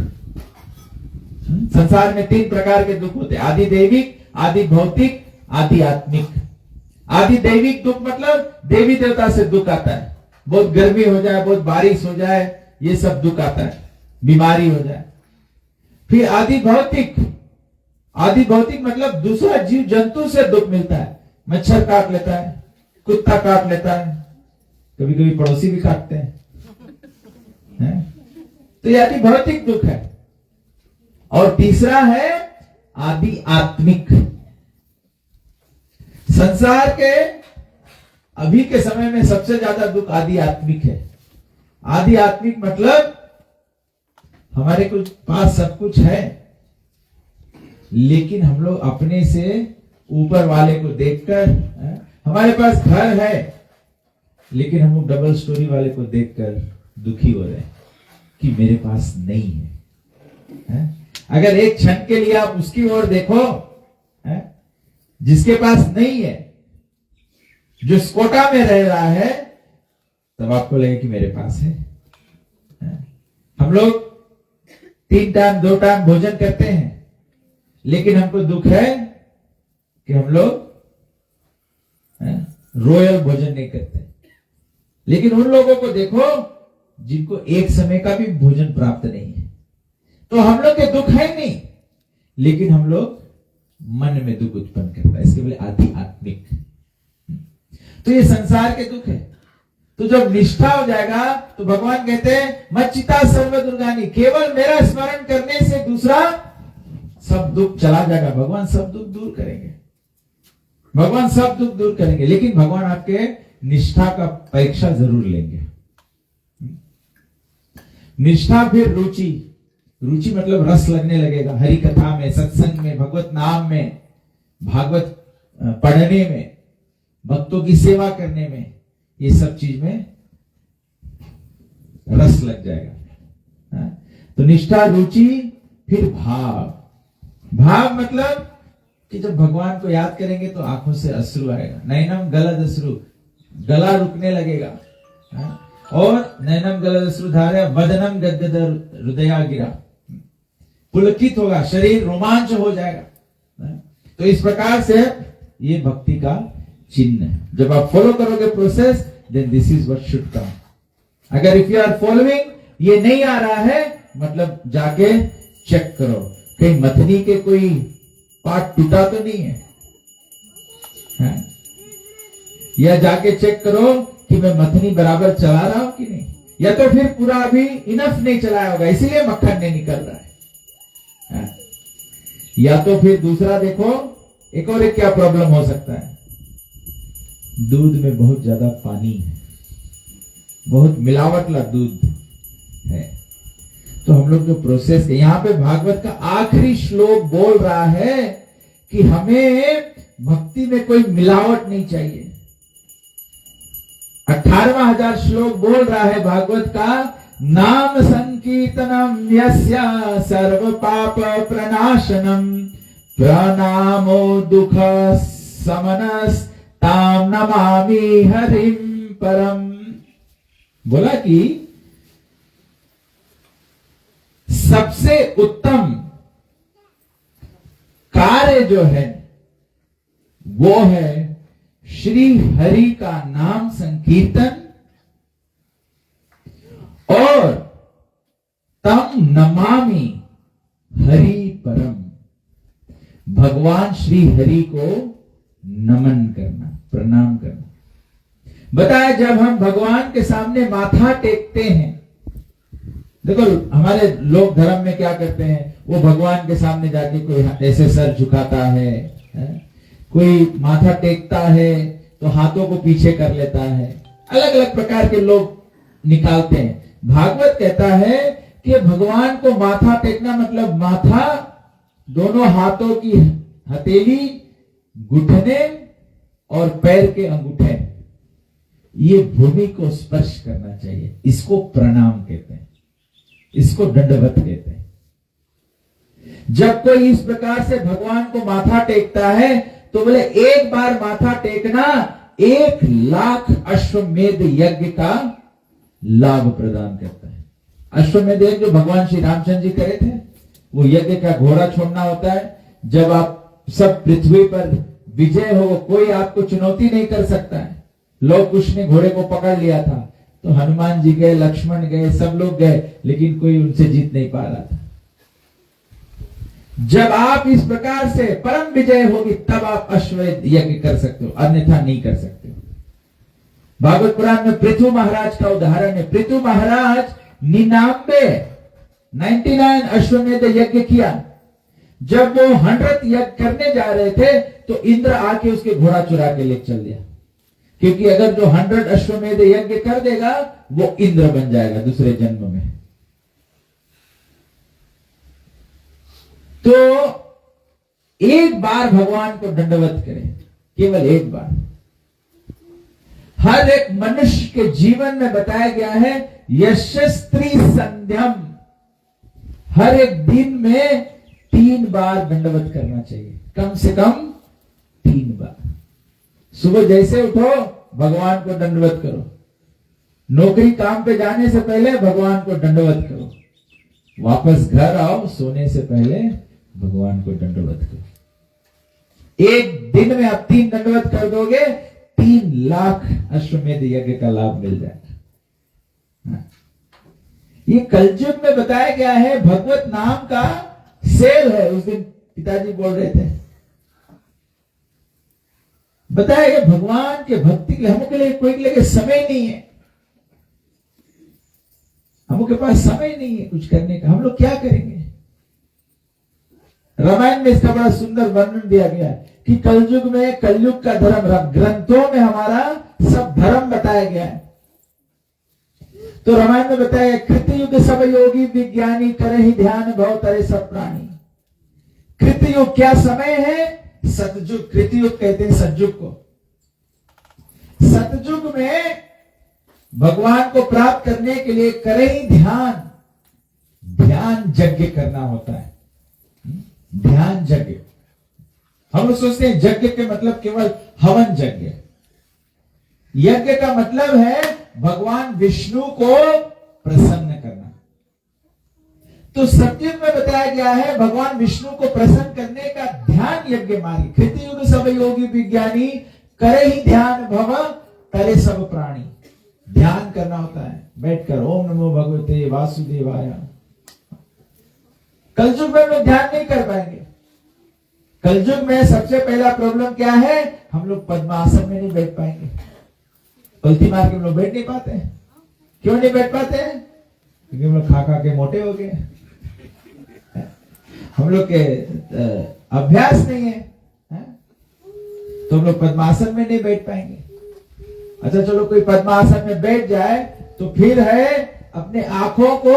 संसार में 3 प्रकार के दुख होते हैं, आदि दैविक, आदि भौतिक, आदि आत्मिक। आदि दैविक दुख मतलब देवी देवता से दुख आता है, बहुत गर्मी हो जाए, बहुत बारिश हो जाए, ये सब दुख आता है, बीमारी हो जाए। फिर आदि भौतिक, आदि भौतिक मतलब दूसरा जीव जंतु से दुख मिलता है। मच्छर काट लेता है, कुत्ता काट लेता है, कभी कभी पड़ोसी भी काटते हैं, तो ये आदि भौतिक दुख है। और तीसरा है आदि आत्मिक। संसार के अभी के समय में सबसे ज्यादा दुख आदि आत्मिक है। आदि आत्मिक मतलब हमारे कुछ पास सब कुछ है, लेकिन हम लोग अपने से ऊपर वाले को देखकर, हमारे पास घर है लेकिन हम लोग डबल स्टोरी वाले को देखकर दुखी हो रहे हैं कि मेरे पास नहीं है। अगर एक क्षण के लिए आप उसकी ओर देखो, जिसके पास नहीं है, जो स्कोटा में रह रहा है, तब आपको लगे कि मेरे पास है। हम लोग 3 टाइम 2 टाइम भोजन करते हैं, लेकिन हमको दुख है कि हम लोग रॉयल भोजन नहीं करते। लेकिन उन लोगों को देखो जिनको एक समय का भी भोजन प्राप्त नहीं है। तो हम लोग के दुख है नहीं, लेकिन हम लोग मन में दुख उत्पन्न करता है। इसके बोले आदि आत्मिक। तो ये संसार के दुख है। तो जब निष्ठा हो जाएगा तो भगवान कहते हैं मच्चिता सर्व दुर्गानी, केवल मेरा स्मरण करने से दूसरा सब दुख चला जाएगा। भगवान सब दुख दूर करेंगे, भगवान सब दुख दूर करेंगे, लेकिन भगवान आपके निष्ठा का परीक्षा जरूर लेंगे। निष्ठा, फिर रुचि। रुचि मतलब रस लगने लगेगा हरि कथा में, सत्संग में, भगवत नाम में, भागवत पढ़ने में, भक्तों की सेवा करने में, ये सब चीज में रस लग जाएगा। तो निष्ठा, रुचि, फिर भाव। भाव मतलब कि जब भगवान को याद करेंगे तो आंखों से अश्रु आएगा, नैनम गलद अश्रु, गला रुकने लगेगा। और नैनम गलद अश्रु धारा वदनम गदगद हृदया गिरा, पुलकित होगा, शरीर रोमांच हो जाएगा। तो इस प्रकार से ये भक्ति का चिन्ह है। जब आप फॉलो करोगे process, then this is what should come. अगर इफ यू आर फॉलोइंग, ये नहीं आ रहा है, मतलब जाके चेक करो कहीं मथनी के कोई पार्ट टूटा तो नहीं है, या जाके चेक करो कि मैं मथनी बराबर चला रहा हूं कि नहीं, या तो फिर पूरा अभी इनफ नहीं चलाया होगा, इसीलिए मक्खन नहीं निकल रहा है। या तो फिर दूसरा देखो, एक और एक क्या प्रॉब्लम हो सकता है, दूध में बहुत ज्यादा पानी है, बहुत मिलावटला दूध है। तो हम लोग जो प्रोसेस, यहां पे भागवत का आखिरी श्लोक बोल रहा है कि हमें भक्ति में कोई मिलावट नहीं चाहिए। 18,000 श्लोक बोल रहा है भागवत का, नाम संकीर्तनम यस्य सर्व पाप प्रनाशनम प्रणामो दुख समनस ताम नमामि हरिम परम। बोला कि सबसे उत्तम कार्य जो है वो है श्री हरि का नाम संकीर्तन और तम नमामि हरि परम, भगवान श्री हरि को नमन करना, प्रणाम करना। बताया जब हम भगवान के सामने माथा टेकते हैं, देखो हमारे लोग धर्म में क्या करते हैं, वो भगवान के सामने जाके कोई ऐसे सर झुकाता है, कोई माथा टेकता है तो हाथों को पीछे कर लेता है, अलग अलग प्रकार के लोग निकालते हैं। भागवत कहता है कि भगवान को माथा टेकना मतलब माथा, दोनों हाथों की हथेली, घुटने और पैर के अंगूठे, ये भूमि को स्पर्श करना चाहिए। इसको प्रणाम कहते हैं, इसको दंडवत कहते हैं। जब कोई इस प्रकार से भगवान को माथा टेकता है तो बोले एक बार माथा टेकना 1,00,000 अश्वमेध यज्ञ का लाभ प्रदान करता है। अश्वमेध यज्ञ जो भगवान श्री रामचंद्र जी करे थे, वो यज्ञ का घोड़ा छोड़ना होता है। जब आप सब पृथ्वी पर विजय हो, कोई आपको चुनौती नहीं कर सकता है। लोग कुछ ने घोड़े को पकड़ लिया था तो हनुमान जी गए, लक्ष्मण गए, सब लोग गए, लेकिन कोई उनसे जीत नहीं पा रहा था। जब आप इस प्रकार से परम विजय होगी तब आप अश्वमेध यज्ञ कर सकते हो, अन्यथा नहीं कर सकते हो। भागवत पुराण में पृथु महाराज का उदाहरण है। पृथु महाराज 99 अश्वमेध यज्ञ किया। जब वो 100th यज्ञ करने जा रहे थे तो इंद्र आके उसके घोड़ा चुरा के ले चल दिया, क्योंकि अगर जो 100 अश्वमेध यज्ञ कर देगा वो इंद्र बन जाएगा दूसरे जन्म में। तो एक बार भगवान को दंडवत करें, केवल एक बार। हर एक मनुष्य के जीवन में बताया गया है यशस्त्री संध्यम, हर एक दिन में 3 बार दंडवत करना चाहिए, कम से कम 3 बार। सुबह जैसे उठो भगवान को दंडवत करो, नौकरी काम पे जाने से पहले भगवान को दंडवत करो, वापस घर आओ सोने से पहले भगवान को दंडवत करो। एक दिन में आप 3 दंडवत कर दोगे, 3,00,000 अश्वमेध यज्ञ का लाभ मिल जाएगा। ये कलयुग में बताया गया है, भगवत नाम का सेल है। उस दिन पिताजी बोल रहे थे, बताया गया भगवान के भक्ति के लिए हम के लिए कोई के लिए समय नहीं है, हम के पास समय नहीं है कुछ करने का, हम लोग क्या करेंगे। रामायण में इसका बड़ा सुंदर वर्णन दिया गया है कि कलयुग में, कलयुग का धर्म, ग्रंथों में हमारा सब धर्म बताया गया है। तो रामायण में बताया कृतयुग सब योगी विज्ञानी करे ही ध्यान भव तरे सब प्राणी। कृतयुग क्या समय है? सतयुग। कृतयुग कहते हैं सतयुग को। सतयुग में भगवान को प्राप्त करने के लिए करे ही ध्यान, ध्यान यज्ञ करना होता है। ध्यान यज्ञ, हम लोग सोचते हैं यज्ञ के मतलब केवल हवन यज्ञ। यज्ञ का मतलब है भगवान विष्णु को प्रसन्न करना। तो सतयुग में बताया गया है भगवान विष्णु को प्रसन्न करने का ध्यान यज्ञ मार्ग। कृतयुग सब योगी विज्ञानी करे ही ध्यान भव करे सब प्राणी। ध्यान करना होता है बैठकर, ओम नमो भगवते वासुदेवाय। कलयुग में हम लोग ध्यान नहीं कर पाएंगे। कलयुग में सबसे पहला प्रॉब्लम क्या है? हम लोग पद्मासन में नहीं बैठ पाएंगे। पलथी मार के हम लोग बैठ नहीं पाते हैं। क्यों नहीं बैठ पाते हैं? क्योंकि हम लोग खा खा के मोटे हो गए। हम लोग के अभ्यास नहीं है, तो हम लोग पद्मासन में नहीं बैठ पाएंगे। अच्छा चलो कोई पद्मासन में बैठ जाए तो फिर है अपने आंखों को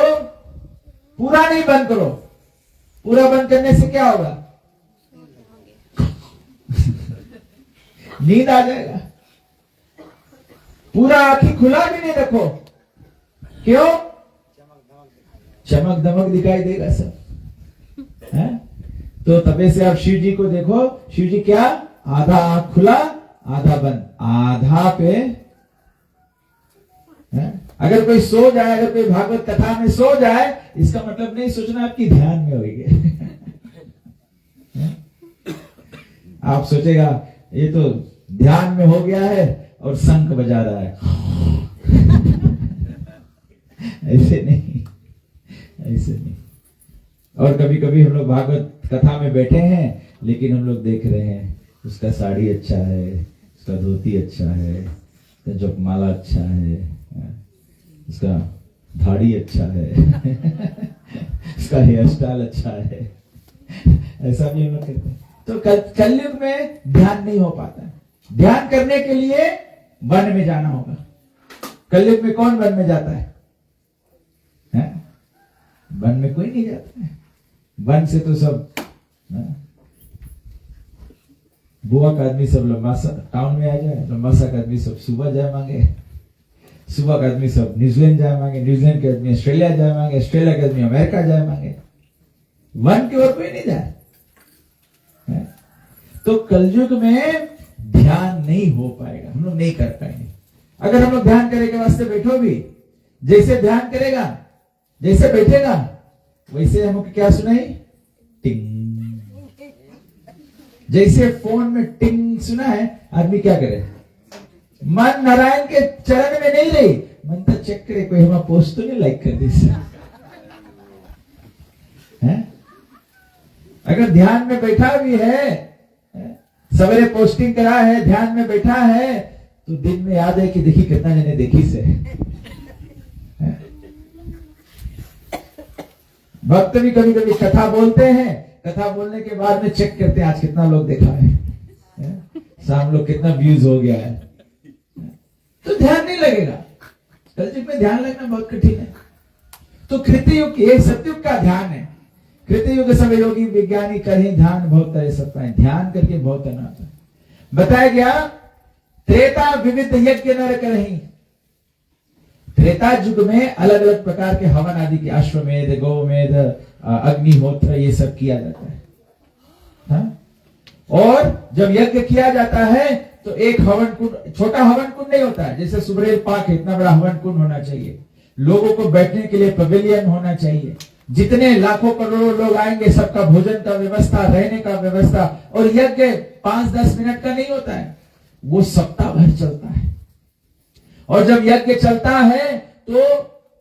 पूरा नहीं बंद करो। पूरा बंद करने से क्या होगा? नींद आ जाएगा। पूरा आंखें खुला भी नहीं रखो। क्यों? चमक धमक दिखाई देगा सब, है? तो तबे से आप शिव जी को देखो, शिव जी क्या आधा आंख खुला आधा बंद, आधा पे, है? अगर कोई सो जाए, अगर कोई भागवत कथा में सो जाए, इसका मतलब नहीं सोचना आपकी ध्यान में होगी। आप सोचेगा ये तो ध्यान में हो गया है और शंख बजा रहा है। ऐसे नहीं, ऐसे नहीं। और कभी कभी हम लोग भागवत कथा में बैठे हैं, लेकिन हम लोग देख रहे हैं उसका साड़ी अच्छा है, उसका धोती अच्छा है, उसका जपमाला अच्छा है, उसका दाढ़ी अच्छा है, उसका हेयर स्टाइल अच्छा है। ऐसा भी हम लोग कहते हैं। तो कलयुग में ध्यान नहीं हो पाता है। ध्यान करने के लिए वन में जाना होगा। कलयुग में कौन वन में जाता है? वन में कोई नहीं जाता है। वन से तो सब बुआ का आदमी सब लंबासा टाउन में आ जाए, लंबासा का आदमी सब सुबह जाए मांगे, सुबह का आदमी सब न्यूजीलैंड जाए मांगे, न्यूजीलैंड के आदमी ऑस्ट्रेलिया जाए मांगे, ऑस्ट्रेलिया के आदमी अमेरिका जाए मांगे। वन की ओर कोई नहीं जाए। तो कलयुग में ध्यान नहीं हो पाएगा, हम लोग नहीं कर पाएंगे। अगर हम लोग ध्यान करने के वास्ते बैठो भी, जैसे ध्यान करेगा, जैसे बैठेगा, वैसे हमको क्या सुनाई? टिंग। जैसे फोन में टिंग सुना है, आदमी क्या करे? मन नारायण के चरण में नहीं रही, मन तो चेक करे कोई हमारा पोस्ट तो नहीं लाइक कर दी। अगर ध्यान में बैठा भी है, सवेरे पोस्टिंग करा है, ध्यान में बैठा है, तो दिन में याद है कि देखी कितना जने देखी से। भक्त भी कभी कभी कथा बोलते हैं, कथा बोलने के बाद में चेक करते हैं आज कितना लोग देखा है, शाम लोग कितना व्यूज हो गया है। तो ध्यान नहीं लगेगा। कलयुग में ध्यान लगना बहुत कठिन है। तो कृतयुग ये सतयुग का ध्यान है। कृतयुग सब योगी विज्ञानी करें ध्यान बहुत तरह सब पाए। ध्यान करके बहुत तरह आता है। बताया गया त्रेता विविध यज्ञ नर करहीं। त्रेता युग में अलग अलग प्रकार के हवन आदि के अश्वमेध, गौमेध, अग्निहोत्र ये सब किया जाता है। हाँ? और जब यज्ञ किया जाता है तो एक हवन कुंड, छोटा हवन कुंड नहीं होता है, जैसे सुबरेल पार्क है, इतना बड़ा हवन कुंड होना चाहिए। लोगों को बैठने के लिए पवेलियन होना चाहिए। जितने लाखों करोड़ों लोग आएंगे, सबका भोजन का व्यवस्था, रहने का व्यवस्था। और यज्ञ 5-10 मिनट का नहीं होता है, वो सप्ताह भर चलता है। और जब यज्ञ चलता है तो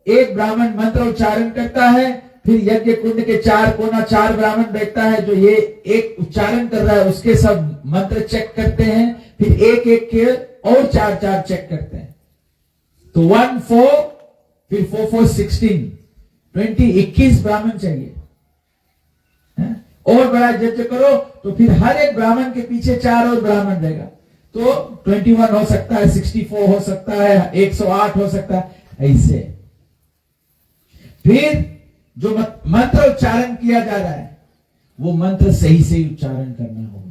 एक ब्राह्मण मंत्र उच्चारण करता है, फिर यज्ञ कुंड के 4 कोना 4 ब्राह्मण बैठता है, जो ये एक उच्चारण कर रहा है उसके सब मंत्र चेक करते हैं, फिर एक एक के और 4 चेक करते हैं। तो 1 4 फिर 4 4 16 21 ब्राह्मण चाहिए। और बड़ा यज्ञ करो तो फिर हर एक ब्राह्मण के पीछे 4 और ब्राह्मण रहेगा, तो 21 हो सकता है, 64 हो सकता है, 108 हो सकता है, ऐसे। फिर जो मंत्र उच्चारण किया जा रहा है वो मंत्र सही से उच्चारण करना होगा।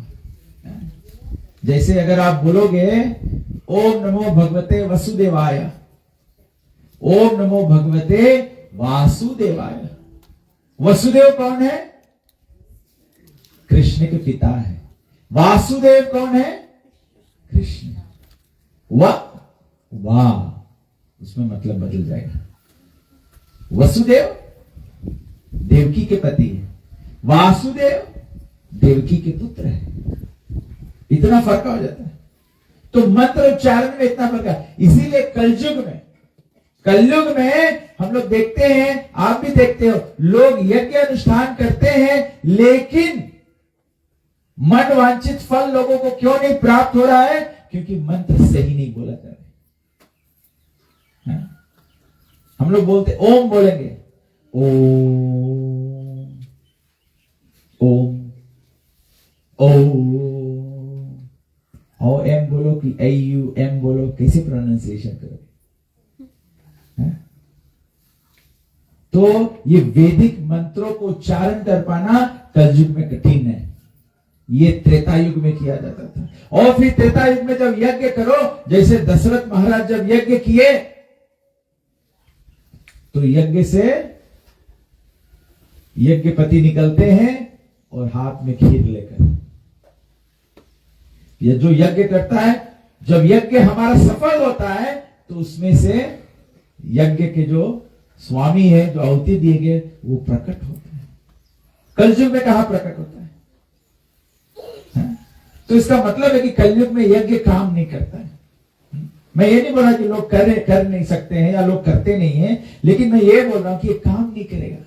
जैसे अगर आप बोलोगे ओम नमो भगवते वसुदेवाय, ओम नमो भगवते वासुदेवाय। वसुदेव कौन है? कृष्ण के पिता है। वासुदेव कौन है? कृष्ण। वाह उसमें मतलब बदल जाएगा। वसुदेव देवकी के पति है, वासुदेव देवकी के पुत्र है। इतना फर्क हो जाता है। तो मंत्र उच्चारण में इतना फर्क है। इसीलिए कलयुग में हम लोग देखते हैं, आप भी देखते हो, लोग यज्ञ अनुष्ठान करते हैं, लेकिन मन वांछित फल लोगों को क्यों नहीं प्राप्त हो रहा है? क्योंकि मंत्र सही नहीं बोला जा रहा है। हम लोग बोलते ओम बोलेंगे, ओम, बोलो कि AUM बोलो, कैसे प्रोनाउंसिएशन करोगे? तो ये वैदिक मंत्रों को उच्चारण कर पाना कलयुग में कठिन है। ये त्रेता युग में किया जाता था। और फिर त्रेता युग में जब यज्ञ करो, जैसे दशरथ महाराज जब यज्ञ किए तो यज्ञ से यज्ञपति निकलते हैं और हाथ में खीर लेकर। ये जो यज्ञ करता है, जब यज्ञ हमारा सफल होता है तो उसमें से यज्ञ के जो स्वामी है, जो आहुति दिए गए, वो प्रकट होते हैं। कलयुग में कहां प्रकट होता है? तो इसका मतलब है कि कलयुग में यज्ञ काम नहीं करता है। मैं ये नहीं बोल रहा कि लोग कर नहीं सकते हैं या लोग करते नहीं हैं, लेकिन मैं ये बोल रहा हूं कि ये काम नहीं करेगा।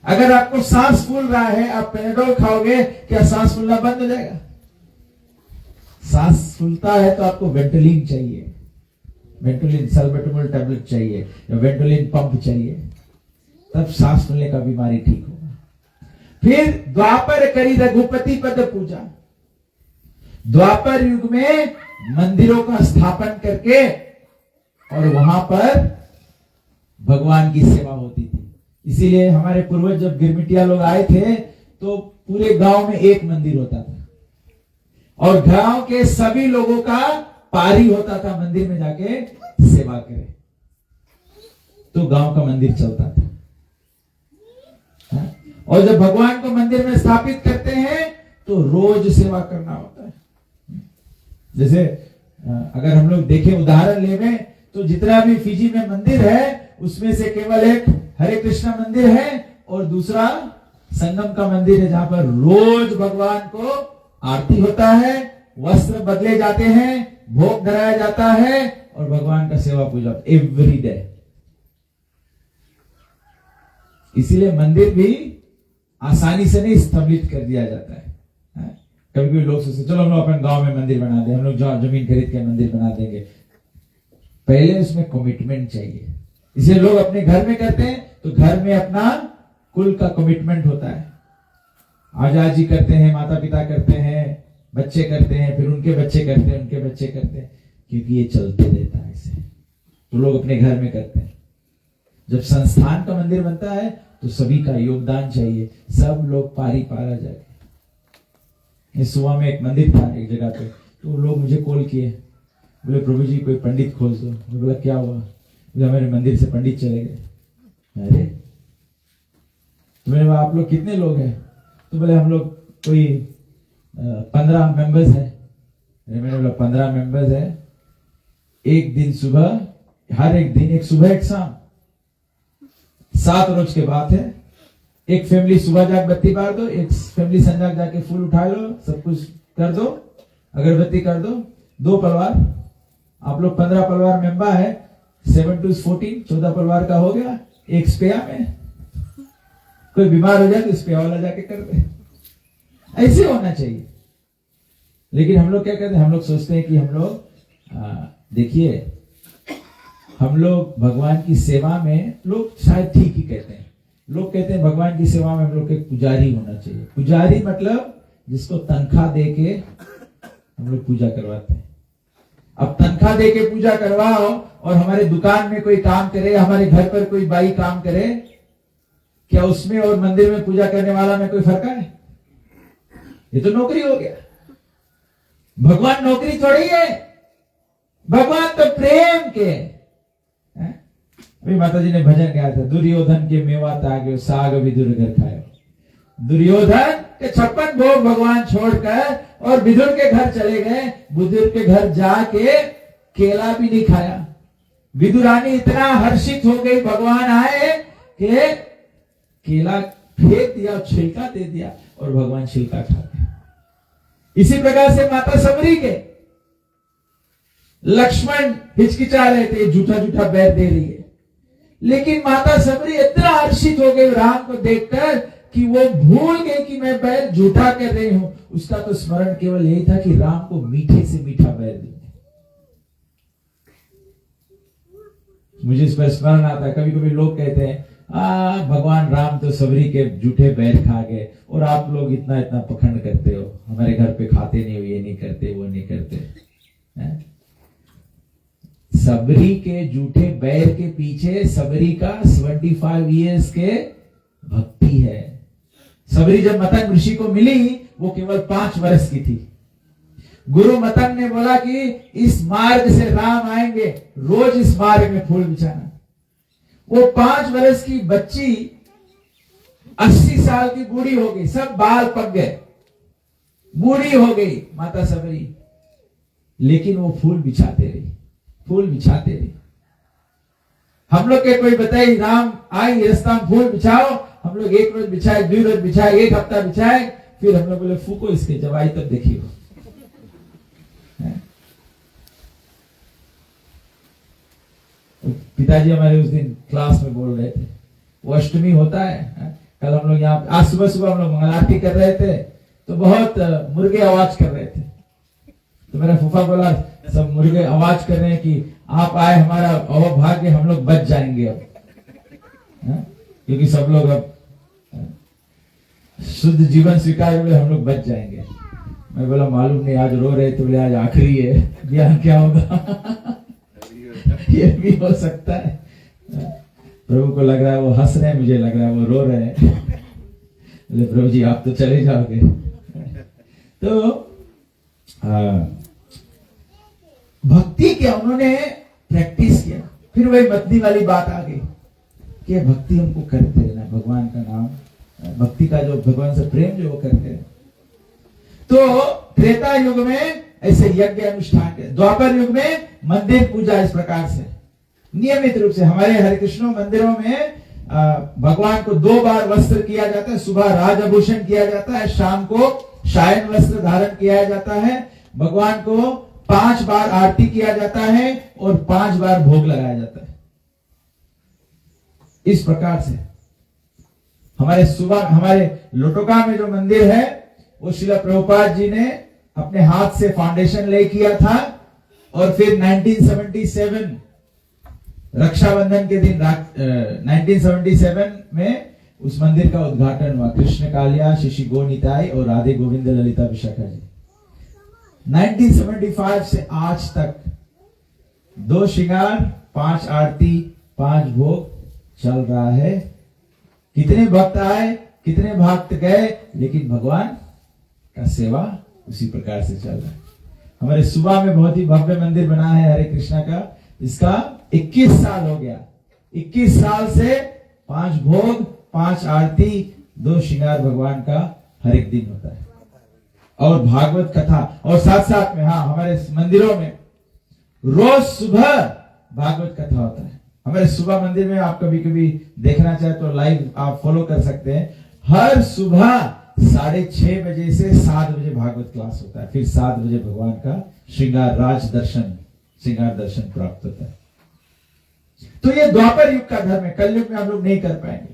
अगर आपको सांस फूल रहा है, आप पेनाडोल खाओगे, क्या सांस फूलना बंद हो जाएगा? सांस फूलता है तो आपको वेंटोलिन चाहिए, वेंटोलिन सल्बेटामोल टैबलेट चाहिए या वेंटोलिन पंप चाहिए, तब सांस फूलने का बीमारी ठीक होगा। फिर द्वापर करी रघुपति पद पूजा। द्वापर युग में मंदिरों का स्थापन करके और वहां पर भगवान की सेवा होती थी। इसीलिए हमारे पूर्वज जब गिरमिटिया लोग आए थे तो पूरे गांव में एक मंदिर होता था और गांव के सभी लोगों का पारी होता था मंदिर में जाके सेवा करे, तो गांव का मंदिर चलता था। और जब भगवान को मंदिर में स्थापित करते हैं तो रोज सेवा करना होता है। जैसे अगर हम लोग देखें, उदाहरण लें, तो जितना भी फिजी में मंदिर है उसमें से केवल एक हरे कृष्ण मंदिर है और दूसरा संगम का मंदिर है, जहां पर रोज भगवान को आरती होता है, वस्त्र बदले जाते हैं, भोग धराया जाता है और भगवान का सेवा पूजा एवरी डे। इसीलिए मंदिर भी आसानी से नहीं स्थापित कर दिया जाता है। कभी कभी लोग सोचते चलो हम लोग अपन गांव में मंदिर बना दें, हम लोग जमीन खरीद के मंदिर बना देंगे। पहले उसमें कमिटमेंट चाहिए। इसलिए लोग अपने घर में करते हैं तो घर में अपना कुल का कमिटमेंट होता है। आजा जी करते हैं, माता पिता करते हैं, बच्चे करते हैं, फिर उनके बच्चे करते हैं, उनके बच्चे करते हैं, क्योंकि ये चलते रहता है इसे। तो लोग अपने घर में करते हैं। जब संस्थान का मंदिर बनता है तो सभी का योगदान चाहिए, सब लोग पारी पारा जाए। इस सुबह में एक मंदिर था एक जगह पे, तो लोग मुझे कॉल किए, बोले प्रभु जी कोई पंडित खोज दो। मैं बोला क्या हुआ? बोले मेरे मंदिर से पंडित चले गए। अरे तो मैंने बोला आप लोग कितने लोग हैं? तो बोले हम लोग कोई 15 मेंबर्स है। मैंने बोला 15 मेंबर्स है, एक दिन सुबह, हर एक दिन, एक सुबह एक शाम, 7 रोज के बात है। एक फैमिली सुबह जाके बत्ती बार दो, एक फैमिली संध्या जाके फूल उठा लो, सब कुछ कर दो, अगरबत्ती कर दो। 2 परिवार, आप लोग 15 परिवार मेंबर है, 7 2 14, 14 परिवार का हो गया। एक स्पेया में कोई बीमार हो जाए तो स्पेया वाला जाके कर दे। ऐसे होना चाहिए। लेकिन हम लोग क्या करते हैं? हम लोग सोचते हैं कि हम लोग देखिए, हम लोग भगवान की सेवा में, लोग शायद ठीक ही कहते हैं, लोग कहते हैं भगवान की सेवा में हम लोग एक पुजारी होना चाहिए। पुजारी मतलब जिसको तनख्वाह दे के हम लोग पूजा करवाते हैं। अब तनख्वाह दे के पूजा करवाओ और हमारे दुकान में कोई काम करे, हमारे घर पर कोई बाई काम करे, क्या उसमें और मंदिर में पूजा करने वाला में कोई फर्क है? ये तो नौकरी हो गया। भगवान नौकरी थोड़ी है, भगवान तो प्रेम के। अभी माता जी ने भजन गाया था, दुर्योधन के मेवा तागे साग विदुर घर खाए। दुर्योधन के 56 भोग भगवान छोड़कर और विदुर के घर चले गए। विदुर के घर जाके केला भी नहीं खाया। विदुरानी इतना हर्षित हो गई, भगवान आए कि केला फेंक दिया, छिलका दे दिया और भगवान छिलका खा गए। इसी प्रकार से माता सबरी के लक्ष्मण हिचकिचा रहे थे, झूठा झूठा बैर दे रही है, लेकिन माता सबरी इतना हर्षित हो गई राम को देखकर कि वो भूल गई कि मैं बैर झूठा कर रही हूं। उसका तो स्मरण केवल यही था कि राम को मीठे से मीठा बैर दूंगी। मुझे इस पर स्मरण आता है, कभी कभी लोग कहते हैं भगवान राम तो सबरी के झूठे बैर खा गए और आप लोग इतना इतना पखंड करते हो, हमारे घर पे खाते नहीं हो, ये नहीं करते, वो नहीं करते। सबरी के जूठे बैर के पीछे सबरी का 75 इयर्स के भक्ति है। सबरी जब मतंग ऋषि को मिली वो केवल 5 वर्ष की थी। गुरु मतंग ने बोला कि इस मार्ग से राम आएंगे, रोज इस मार्ग में फूल बिछाना। वो 5 वर्ष की बच्ची 80 साल की बूढ़ी हो गई, सब बाल पक गए, बूढ़ी हो गई माता सबरी, लेकिन वो फूल बिछाते रही, फूल बिछाते रही। हम लोग के कोई बताए राम आए रास्ता में फूल बिछाओ, हम लोग 1 रोज बिछाए, 2 रोज बिछाए, 1 हफ्ता बिछाए, फिर हम लोग बोले फूको इसके जवाई तब देखिए। पिताजी हमारे उस दिन क्लास में बोल रहे थे, वो अष्टमी होता है। कल हम लोग यहाँ आज सुबह सुबह हम लोग मंगल आरती कर रहे थे, तो बहुत मुर्गे आवाज कर रहे थे। तो मेरा फूफा बोला सब मुर्गे आवाज कर रहे हैं कि आप आए, हमारा अवभाग्य, हम लोग बच जाएंगे अब, क्योंकि सब लोग अब शुद्ध जीवन स्वीकार हुए, हम लोग बच जाएंगे। मैं बोला मालूम नहीं, आज रो रहे थे, बोले आज आखिरी है, ज्ञान क्या होगा। ये भी हो सकता है। प्रभु को लग रहा है वो हंस रहे हैं, मुझे लग रहा है वो रो रहे हैं। बोले प्रभु जी आप तो चले जाओगे। तो भक्ति क्या उन्होंने प्रैक्टिस किया। फिर वही मदनी वाली बात आ गई कि भक्ति हमको करते रहना, भगवान का नाम, भक्ति का जो भगवान से प्रेम जो वो करते हैं। तो त्रेता युग में ऐसे यज्ञ अनुष्ठान के, द्वापर युग में मंदिर पूजा इस प्रकार से नियमित रूप से हमारे हरे कृष्ण मंदिरों में भगवान को 2 बार वस्त्र किया जाता है। सुबह राजाभूषण किया जाता है, शाम को शायन वस्त्र धारण किया जाता है। भगवान को 5 बार आरती किया जाता है और 5 बार भोग लगाया जाता है। इस प्रकार से हमारे लोटोका में जो मंदिर है वो श्रील प्रभुपाद जी ने अपने हाथ से फाउंडेशन ले किया था, और फिर 1977 रक्षाबंधन के दिन 1977 में उस मंदिर का उद्घाटन हुआ। कृष्ण कालिया, शिशि गोनिताई और राधे गोविंद ललिता विशाखा जी। 1975 से आज तक 2 श्रृंगार, 5 आरती, 5 भोग चल रहा है। कितने भक्त आए, कितने भक्त गए, लेकिन भगवान का सेवा उसी प्रकार से चल रहा है। हमारे सुबह में बहुत ही भव्य मंदिर बना है हरे कृष्णा का, इसका 21 साल हो गया। 21 साल से 5 भोग, 5 आरती, 2 श्रृंगार भगवान का हर एक दिन होता है, और भागवत कथा, और साथ साथ में हमारे मंदिरों में रोज सुबह भागवत कथा होता है। हमारे सुबह मंदिर में आप कभी कभी देखना चाहे तो लाइव आप फॉलो कर सकते हैं। हर सुबह 6:30 बजे से 7 बजे भागवत क्लास होता है, फिर 7 बजे भगवान का श्रृंगार दर्शन प्राप्त होता है। तो ये द्वापर युग का धर्म है। कलयुग में हम लोग नहीं कर पाएंगे।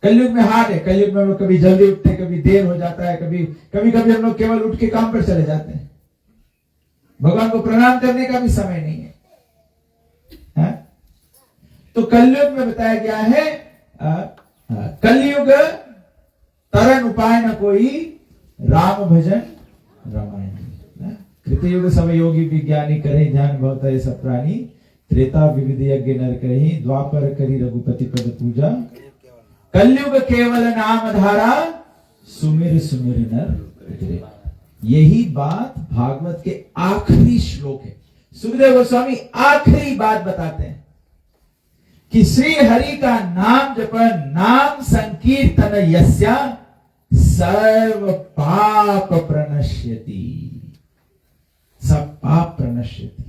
कलयुग में हार्ड है। कलयुग में हम लोग कभी जल्दी उठते, कभी देर हो जाता है, कभी हम लोग केवल उठ के काम पर चले जाते हैं। भगवान को प्रणाम करने का भी समय नहीं है, तो कलयुग में बताया गया है कलयुग तरन उपाय न कोई, राम भजन रामायण। कृतयुग सब योगी विज्ञानी करे, ध्यान बहुत सब प्राणी, त्रेता विविध यज्ञ नर करही, द्वापर करी रघुपति पद पूजा, कलयुग केवल नाम धारा, सुमिर सुमिर नर। यही बात भागवत के आखिरी श्लोक है। सुखदेव गोस्वामी आखिरी बात बताते हैं कि श्री हरि का नाम जपन, नाम संकीर्तन यस्या सर्व पाप प्रणश्यति, सब पाप प्रणश्यति।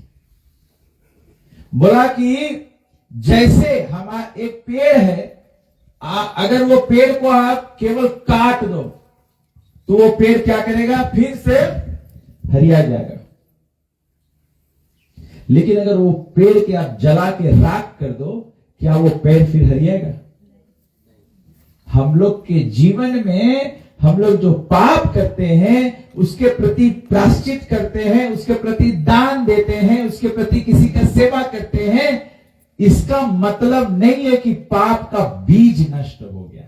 बोला कि जैसे हमारा एक पेड़ है, अगर वो पेड़ को आप केवल काट दो तो वो पेड़ क्या करेगा, फिर से हरिया जाएगा। लेकिन अगर वो पेड़ के आप जला के राख कर दो, क्या वो पेड़ फिर हरिएगा? हम लोग के जीवन में हम लोग जो पाप करते हैं उसके प्रति प्रायश्चित करते हैं, उसके प्रति दान देते हैं, उसके प्रति किसी का सेवा करते हैं, इसका मतलब नहीं है कि पाप का बीज नष्ट हो गया।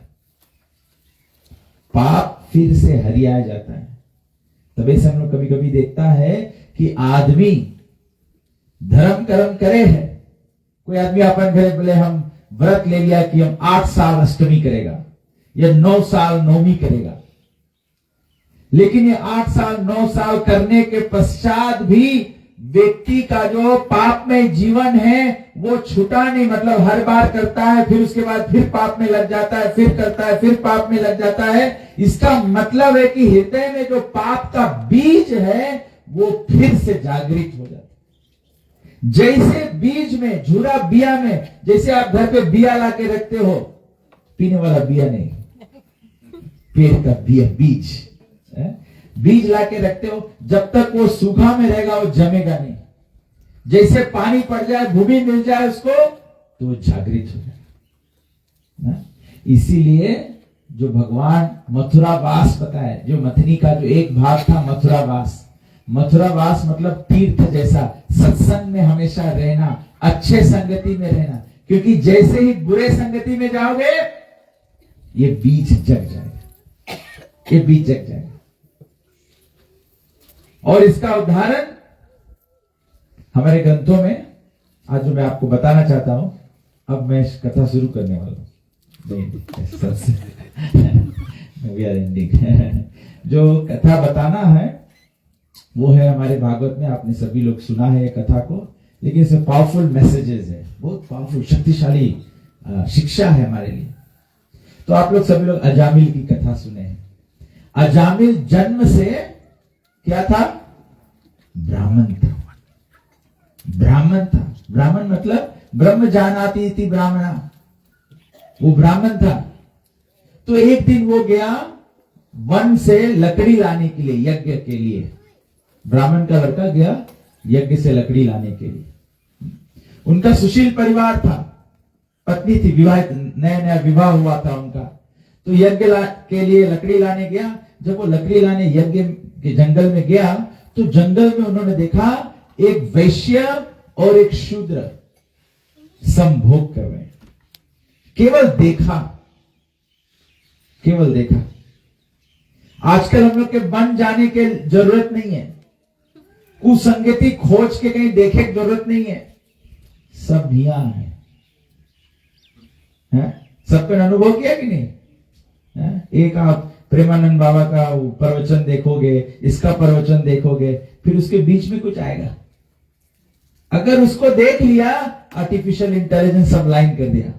पाप फिर से हरिया जाता है। तभी से हम लोग कभी कभी देखता है कि आदमी धर्म कर्म करे है। कोई आदमी अपन घरे बोले हम व्रत ले लिया कि हम 8 साल अष्टमी करेगा या 9 साल नवमी करेगा, लेकिन ये 8 साल 9 साल करने के पश्चात भी व्यक्ति का जो पाप में जीवन है वो छूटा नहीं। मतलब हर बार करता है, फिर उसके बाद फिर पाप में लग जाता है, फिर करता है, फिर पाप में लग जाता है। इसका मतलब है कि हृदय में जो पाप का बीज है वो फिर से जागृत हो जाता है। जैसे बीज में, झूरा बिया में, जैसे आप घर पे बिया लाके रखते हो, पीने वाला बिया नहीं, पेड़ का बिया, बीज लाके रखते हो, जब तक वो सूखा में रहेगा वो जमेगा नहीं। जैसे पानी पड़ जाए, भूमि मिल जाए उसको, तो वो जागृत हो जाएगा। इसीलिए जो भगवान मथुरावास बताए, जो मथनी का जो एक भाग था मथुरावास, मथुरावास मतलब तीर्थ जैसा, सत्संग में हमेशा रहना, अच्छे संगति में रहना, क्योंकि जैसे ही बुरे संगति में जाओगे ये बीज जग जाएगा, ये बीज जग जाएगा। और इसका उदाहरण हमारे ग्रंथों में आज जो मैं आपको बताना चाहता हूं, अब मैं कथा शुरू करने वाला हूं। जो कथा बताना है वो है हमारे भागवत में, आपने सभी लोग सुना है ये कथा को, लेकिन इसमें पावरफुल मैसेजेस है, बहुत पावरफुल, शक्तिशाली शिक्षा है हमारे लिए। तो आप लोग सभी लोग अजामिल की कथा सुने हैं। अजामिल जन्म से क्या था? ब्राह्मण था। ब्राह्मण था, ब्राह्मण मतलब ब्रह्म जानाति इति ब्राह्मणा, वो ब्राह्मण था। तो एक दिन वो गया वन से लकड़ी लाने के लिए, यज्ञ के लिए। ब्राह्मण का लड़का गया यज्ञ से लकड़ी लाने के लिए। उनका सुशील परिवार था, पत्नी थी, विवाहित, नया नया विवाह हुआ था उनका। तो यज्ञ के लिए लकड़ी लाने गया। जब वो लकड़ी लाने यज्ञ के जंगल में गया तो जंगल में उन्होंने देखा एक वैश्य और एक शूद्र संभोग कर रहे हैं। केवल देखा, केवल देखा। आजकल हम लोग के बन जाने की जरूरत नहीं है, कुसंगति खोज के कहीं देखे की जरूरत नहीं है, सब यहां है? सबका अनुभव किया कि नहीं है? एक आप प्रेमानंद बाबा का प्रवचन देखोगे, इसका प्रवचन देखोगे, फिर उसके बीच में कुछ आएगा। अगर उसको देख लिया, आर्टिफिशियल इंटेलिजेंस सब लाइन कर दिया,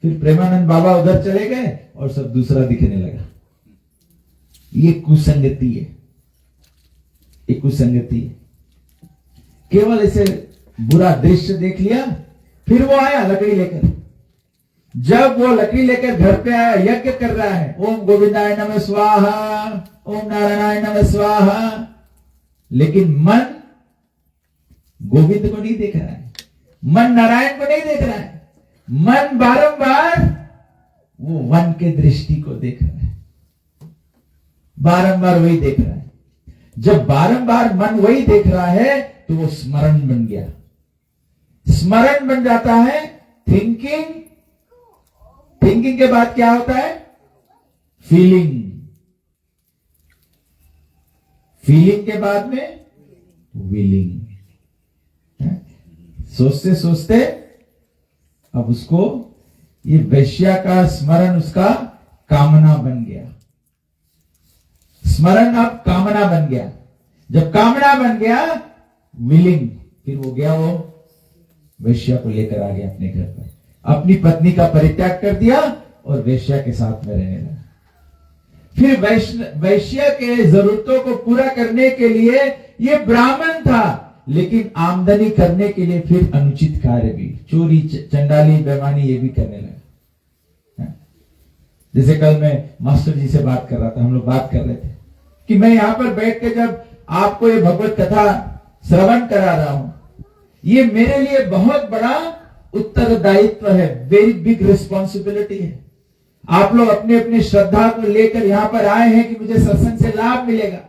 फिर प्रेमानंद बाबा उधर चले गए और सब दूसरा दिखने लगा। ये कुसंगति है, ये कुसंगति है। केवल इसे बुरा दृश्य देख लिया, फिर वो आया लकड़ी लेकर। जब वो लकड़ी लेकर घर पे आया, यज्ञ कर रहा है, ओम गोविंदाय नमः स्वाहा, ओम नारायणाय नमः स्वाहा, लेकिन मन गोविंद को नहीं देख रहा है, मन नारायण को नहीं देख रहा है, मन बारंबार वो वन के दृष्टि को देख रहा है, बारंबार वही देख रहा है। जब बारंबार मन वही देख रहा है तो वो स्मरण बन गया। स्मरण बन जाता है थिंकिंग, थिंकिंग के बाद क्या होता है? फीलिंग, फीलिंग के बाद में विलिंग। सोचते सोचते अब उसको ये वैश्या का स्मरण उसका कामना बन गया। स्मरण अब कामना बन गया। जब कामना बन गया, विलिंग, फिर वो गया, वो वैश्या को लेकर आ गया अपने घर पर, अपनी पत्नी का परित्याग कर दिया और वैश्या के साथ में रहने लगा। फिर वैश्या के जरूरतों को पूरा करने के लिए ये ब्राह्मण था, लेकिन आमदनी करने के लिए फिर अनुचित कार्य भी, चोरी, चंडाली, बेईमानी, ये भी करने लगा। जैसे कल मैं मास्टर जी से बात कर रहा था, हम लोग बात कर रहे थे कि मैं यहां पर बैठ के जब आपको ये भगवत कथा श्रवण करा रहा हूं, ये मेरे लिए बहुत बड़ा उत्तरदायित्व है, वेरी बिग रिस्पॉन्सिबिलिटी है। आप लोग अपने अपने श्रद्धा को लेकर यहां पर आए हैं कि मुझे सत्संग से लाभ मिलेगा,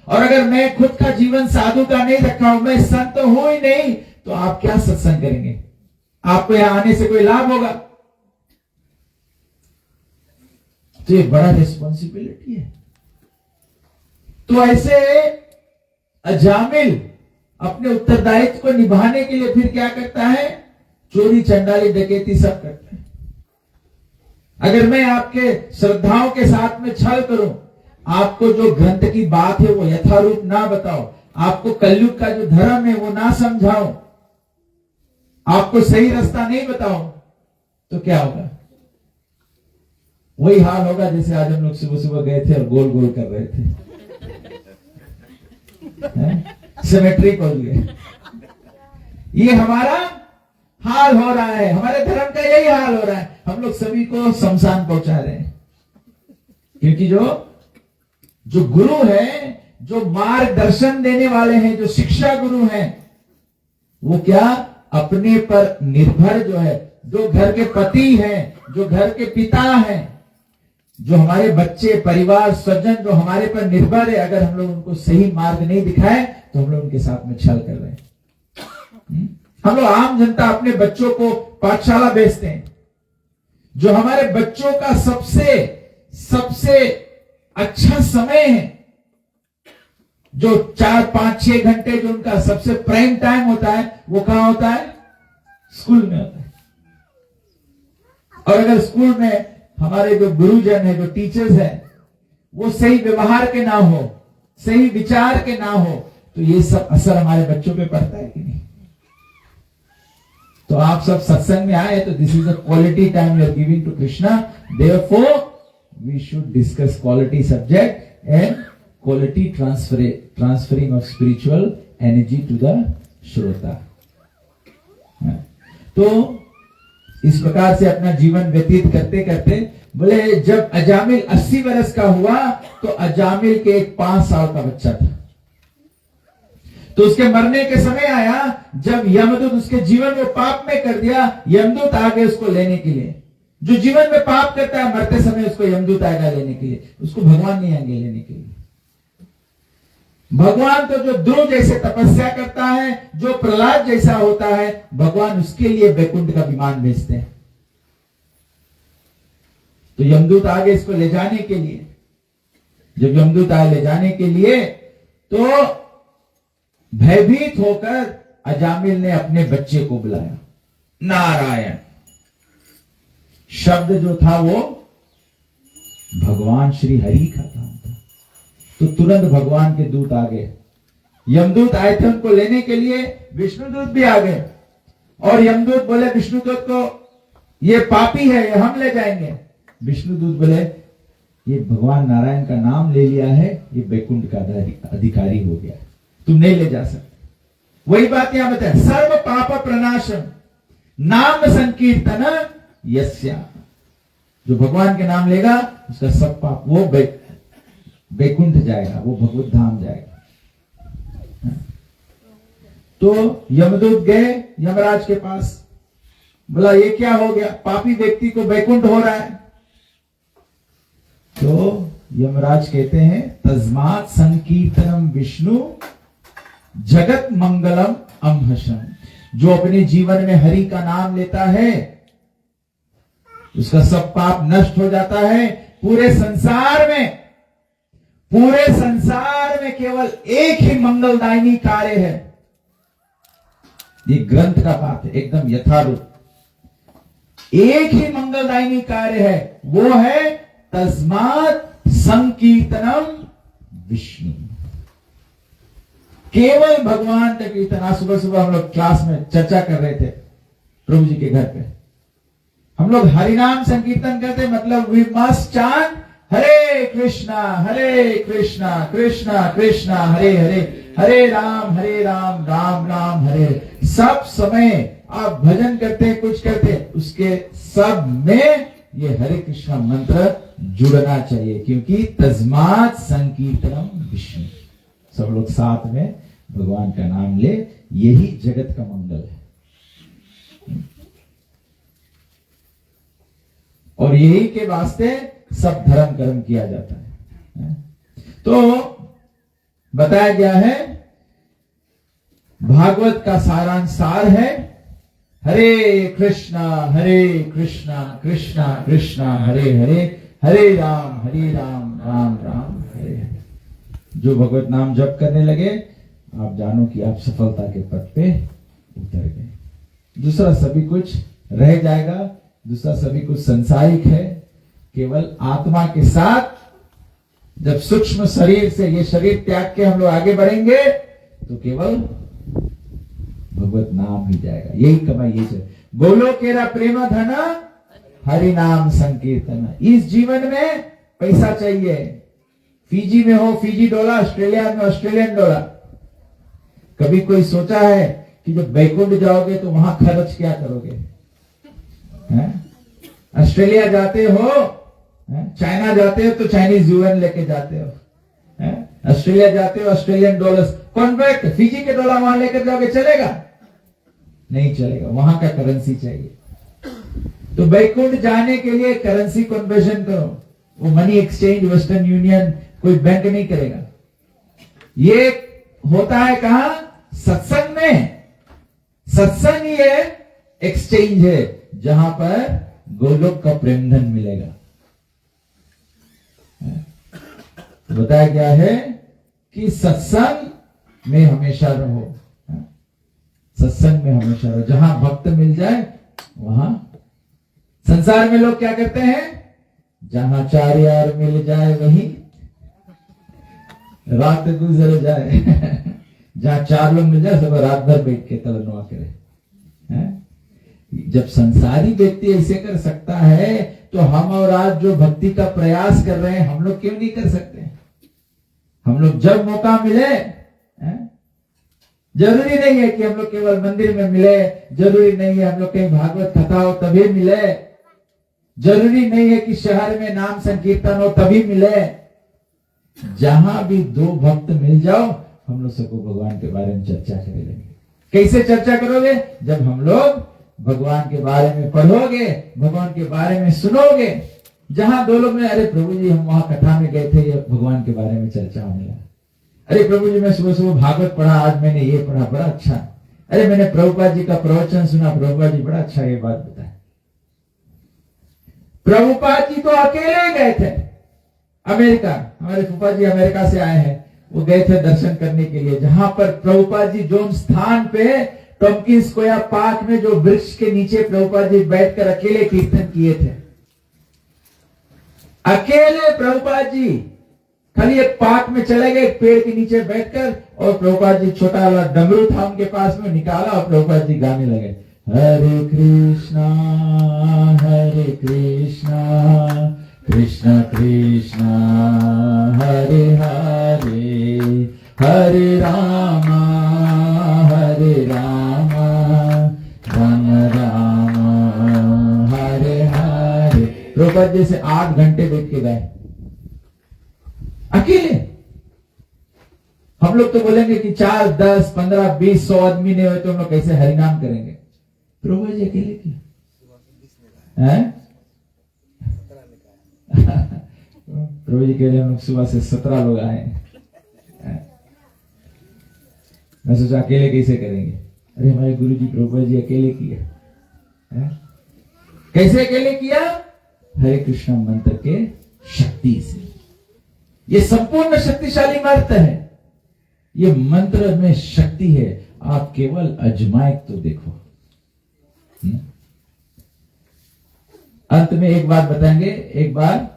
और अगर मैं खुद का जीवन साधु का नहीं रखा हूं, मैं संत हूं ही नहीं, तो आप क्या सत्संग करेंगे? आपको यहां आने से कोई लाभ होगा? तो ये बड़ा रिस्पॉन्सिबिलिटी है। तो ऐसे अजामिल अपने उत्तरदायित्व को निभाने के लिए फिर क्या करता है? चोरी, चंडाली, डकैती सब करता है। अगर मैं आपके श्रद्धाओं के साथ में छल करूं, आपको जो ग्रंथ की बात है वो यथारूप ना बताओ, आपको कलयुग का जो धर्म है वो ना समझाओ, आपको सही रास्ता नहीं बताओ, तो क्या होगा? वही हाल होगा जैसे आज हम लोग सुबह सुबह गए थे और गोल गोल कर रहे थे, सिमेट्री खोल गए। ये हमारा हाल हो रहा है, हमारे धर्म का यही हाल हो रहा है। हम लोग सभी को शमशान पहुंचा रहे हैं, क्योंकि जो गुरु है, जो मार्गदर्शन देने वाले हैं, जो शिक्षा गुरु हैं, वो क्या अपने पर निर्भर जो है, जो घर के पति हैं, जो घर के पिता हैं, जो हमारे बच्चे, परिवार, स्वजन जो हमारे पर निर्भर है, अगर हम लोग उनको सही मार्ग नहीं दिखाए तो हम लोग उनके साथ में छल कर रहे हैं। हम लोग आम जनता अपने बच्चों को पाठशाला भेजते हैं। जो हमारे बच्चों का सबसे अच्छा समय है, जो 4, 5, 6 घंटे जो उनका सबसे प्राइम टाइम होता है, वो कहां होता है? स्कूल में होता है। और अगर स्कूल में हमारे जो गुरुजन है, जो टीचर्स हैं, वो सही व्यवहार के ना हो, सही विचार के ना हो, तो ये सब असर हमारे बच्चों पे पड़ता है कि नहीं? तो आप सब सत्संग में आए तो this is a quality time you are giving to Krishna, therefore we should discuss quality subject and quality transferring of spiritual energy to the shrota. तो इस प्रकार से अपना जीवन व्यतीत करते करते बोले जब अजामिल 80 वर्ष का हुआ तो अजामिल के एक 5 साल का बच्चा था। तो उसके मरने के समय आया जब यमदूत उसके जीवन में पाप में कर दिया, यमदूत आ गए उसको लेने के लिए। जो जीवन में पाप करता है मरते समय उसको यमदूत आएगा लेने के लिए, उसको भगवान नहीं आएंगे लेने के लिए। भगवान तो जो ध्रुव जैसे तपस्या करता है, जो प्रहलाद जैसा होता है, भगवान उसके लिए बैकुंठ का विमान भेजते हैं। तो यमदूत आगे इसको ले जाने के लिए, जब यमदूत आए ले जाने के लिए तो भयभीत होकर अजामिल ने अपने बच्चे को बुलाया। नारायण शब्द जो था वो भगवान श्री हरि का नाम था। तो तुरंत भगवान के दूत आ गए। यमदूत आए थे उनको लेने के लिए, विष्णुदूत भी आ गए। और यमदूत बोले विष्णुदूत को, ये पापी है, ये हम ले जाएंगे। विष्णुदूत बोले ये भगवान नारायण का नाम ले लिया है, ये बैकुंठ का अधिकारी हो गया, तुम नहीं ले जा सकते। वही बात यहां बताए, सर्व पाप प्रनाशम नाम संकीर्तन यस्या। जो भगवान के नाम लेगा उसका सब पाप, वो बैकुंठ जाएगा, वो भगवत धाम जाएगा। तो यमदूत गए यमराज के पास, बोला ये क्या हो गया, पापी व्यक्ति को बैकुंठ हो रहा है। तो यमराज कहते हैं तस्मात् संकीर्तनम विष्णु जगत मंगलम अमहशम। जो अपने जीवन में हरि का नाम लेता है उसका सब पाप नष्ट हो जाता है। पूरे संसार में केवल एक ही मंगलदायिनी कार्य है। ये ग्रंथ का बात है, एकदम यथारूप। एक ही मंगलदायिनी कार्य है, वो है तस्मात् संकीर्तनम विष्णु। केवल भगवान का कीर्तन। आज सुबह सुबह हम लोग क्लास में चर्चा कर रहे थे प्रभु जी के घर पे। हम लोग हरिनाम संकीर्तन करते, मतलब वी मस्ट चांट हरे कृष्णा कृष्णा कृष्णा हरे हरे, हरे राम राम राम हरे हरे। सब समय आप भजन करते, कुछ करते, उसके सब में ये हरे कृष्णा मंत्र जुड़ना चाहिए, क्योंकि तस्मात् संकीर्तनम विष्णु। सब लोग साथ में भगवान का नाम ले, यही जगत का मंगल है। और यही के वास्ते सब धर्म कर्म किया जाता है। तो बताया गया है, भागवत का सारांश सार है हरे कृष्णा कृष्णा कृष्णा हरे हरे, हरे राम राम राम हरे हरे। जो भगवत नाम जप करने लगे आप जानो कि आप सफलता के पथ पे उतर गए। दूसरा सभी कुछ रह जाएगा, दूसरा सभी कुछ संसारिक है। केवल आत्मा के साथ जब सूक्ष्म शरीर से ये शरीर त्याग के हम लोग आगे बढ़ेंगे तो केवल भगवत नाम ही जाएगा, यही कमाई, यही चाहिए। बोलो केरा प्रेम धन हरि नाम संकीर्तन। इस जीवन में पैसा चाहिए, फिजी में हो फिजी डॉलर, ऑस्ट्रेलिया में ऑस्ट्रेलियन डॉलर। कभी कोई सोचा है कि जब बैकुंठ जाओगे तो वहां खर्च क्या करोगे? ऑस्ट्रेलिया जाते हो, चाइना जाते हो तो चाइनीज युएन लेके जाते हो, ऑस्ट्रेलिया जाते हो ऑस्ट्रेलियन डॉलर्स कन्वर्ट, फिजी के डॉलर वहां लेकर जाओगे, चलेगा? नहीं चलेगा, वहां का करेंसी चाहिए। तो बैकुंठ जाने के लिए करेंसी कन्वर्जन करो, वो मनी एक्सचेंज वेस्टर्न यूनियन कोई बैंक नहीं करेगा। ये होता है कहां? सत्संग में। सत्संग ये एक्सचेंज है जहां पर गोलोक का प्रेमधन मिलेगा। तो बताया गया है कि सत्संग में हमेशा रहो, सत्संग में हमेशा रहो। जहां भक्त मिल जाए वहां। संसार में लोग क्या करते हैं? जहां चार यार मिल जाए वहीं रात गुजर जाए। जहां चार लोग मिल जाए सब रात भर बैठ के तलनुआ करे। जब संसारी व्यक्ति ऐसे कर सकता है तो हम और आज जो भक्ति का प्रयास कर रहे हैं हम लोग क्यों नहीं कर सकते? हम लोग जब मौका मिले, जरूरी नहीं है कि हम लोग केवल मंदिर में मिले, जरूरी नहीं है हम लोग कहीं भागवत कथा हो तभी मिले, जरूरी नहीं है कि शहर में नाम संकीर्तन हो तभी मिले। जहां भी दो भक्त मिल जाओ हम लोग सबको भगवान के बारे में चर्चा करेंगे। कैसे चर्चा करोगे? जब हम लोग भगवान के बारे में पढ़ोगे, भगवान के बारे में सुनोगे। जहां दो लोग ने, अरे प्रभु जी हम वहां कथा में गए थे, ये भगवान के बारे में चर्चा होने लगा। अरे प्रभु जी मैं सुबह सुबह भागवत पढ़ा, आज मैंने ये पढ़ा, बड़ा अच्छा। अरे मैंने प्रभुपाद जी का प्रवचन सुना, प्रभुपाद जी बड़ा अच्छा ये बात बताया। प्रभुपाद जी तो अकेले गए थे अमेरिका, हमारे फूफा जी अमेरिका से आए हैं, वो गए थे दर्शन करने के लिए। जहां पर प्रभुपाद जी जो स्थान पे टॉम्किंस स्क्वायर पार्क में जो वृक्ष के नीचे प्रभुपाद जी बैठकर अकेले कीर्तन किए थे, अकेले प्रभुपाद जी खाली एक पार्क में चले गए, पेड़ के नीचे बैठकर, और प्रभुपाद जी छोटा वाला डमरू था उनके पास में, निकाला और प्रभुपाद जी गाने लगे, हरे कृष्णा कृष्ण कृष्ण हरे हरे, हरे राम राम राम हरे हरे। प्रभुपाद जी से 8 घंटे बैठ के गए अकेले। हम लोग तो बोलेंगे कि 4, 10, 15, 20, 100 आदमी नहीं हुए तो हम लोग कैसे हरिनाम करेंगे? प्रभुपाद जी अकेले किया। प्रभु जी के लिए हम लोग सुबह से 17 लोग आए। मैं सोचा अकेले कैसे करेंगे? अरे हमारे गुरु जी प्रभुपाद जी अकेले किया। कैसे अकेले किया? हरे कृष्ण मंत्र के शक्ति से। ये संपूर्ण शक्तिशाली मंत्र है, ये मंत्र में शक्ति है, आप केवल अजमाए तो देखो। अंत में एक बात बताएंगे। एक बार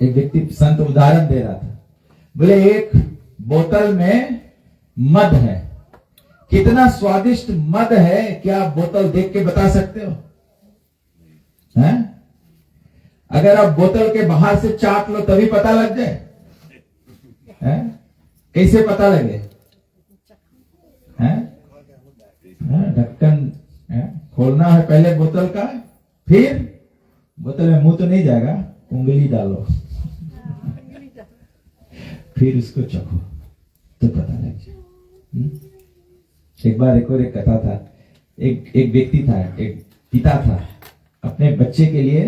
एक व्यक्ति संत उदाहरण दे रहा था, बोले एक बोतल में मद है, कितना स्वादिष्ट मद है, क्या आप बोतल देख के बता सकते हो? हैं? अगर आप बोतल के बाहर से चाट लो तभी पता लग जाए? हैं? कैसे पता लगे? हैं? ढक्कन खोलना है पहले बोतल का, फिर बोतल में मुंह तो नहीं जाएगा, उंगली डालो फिर उसको चखो तो पता लग जाए। एक बार एक और एक कथा था। एक व्यक्ति था, एक पिता था, अपने बच्चे के लिए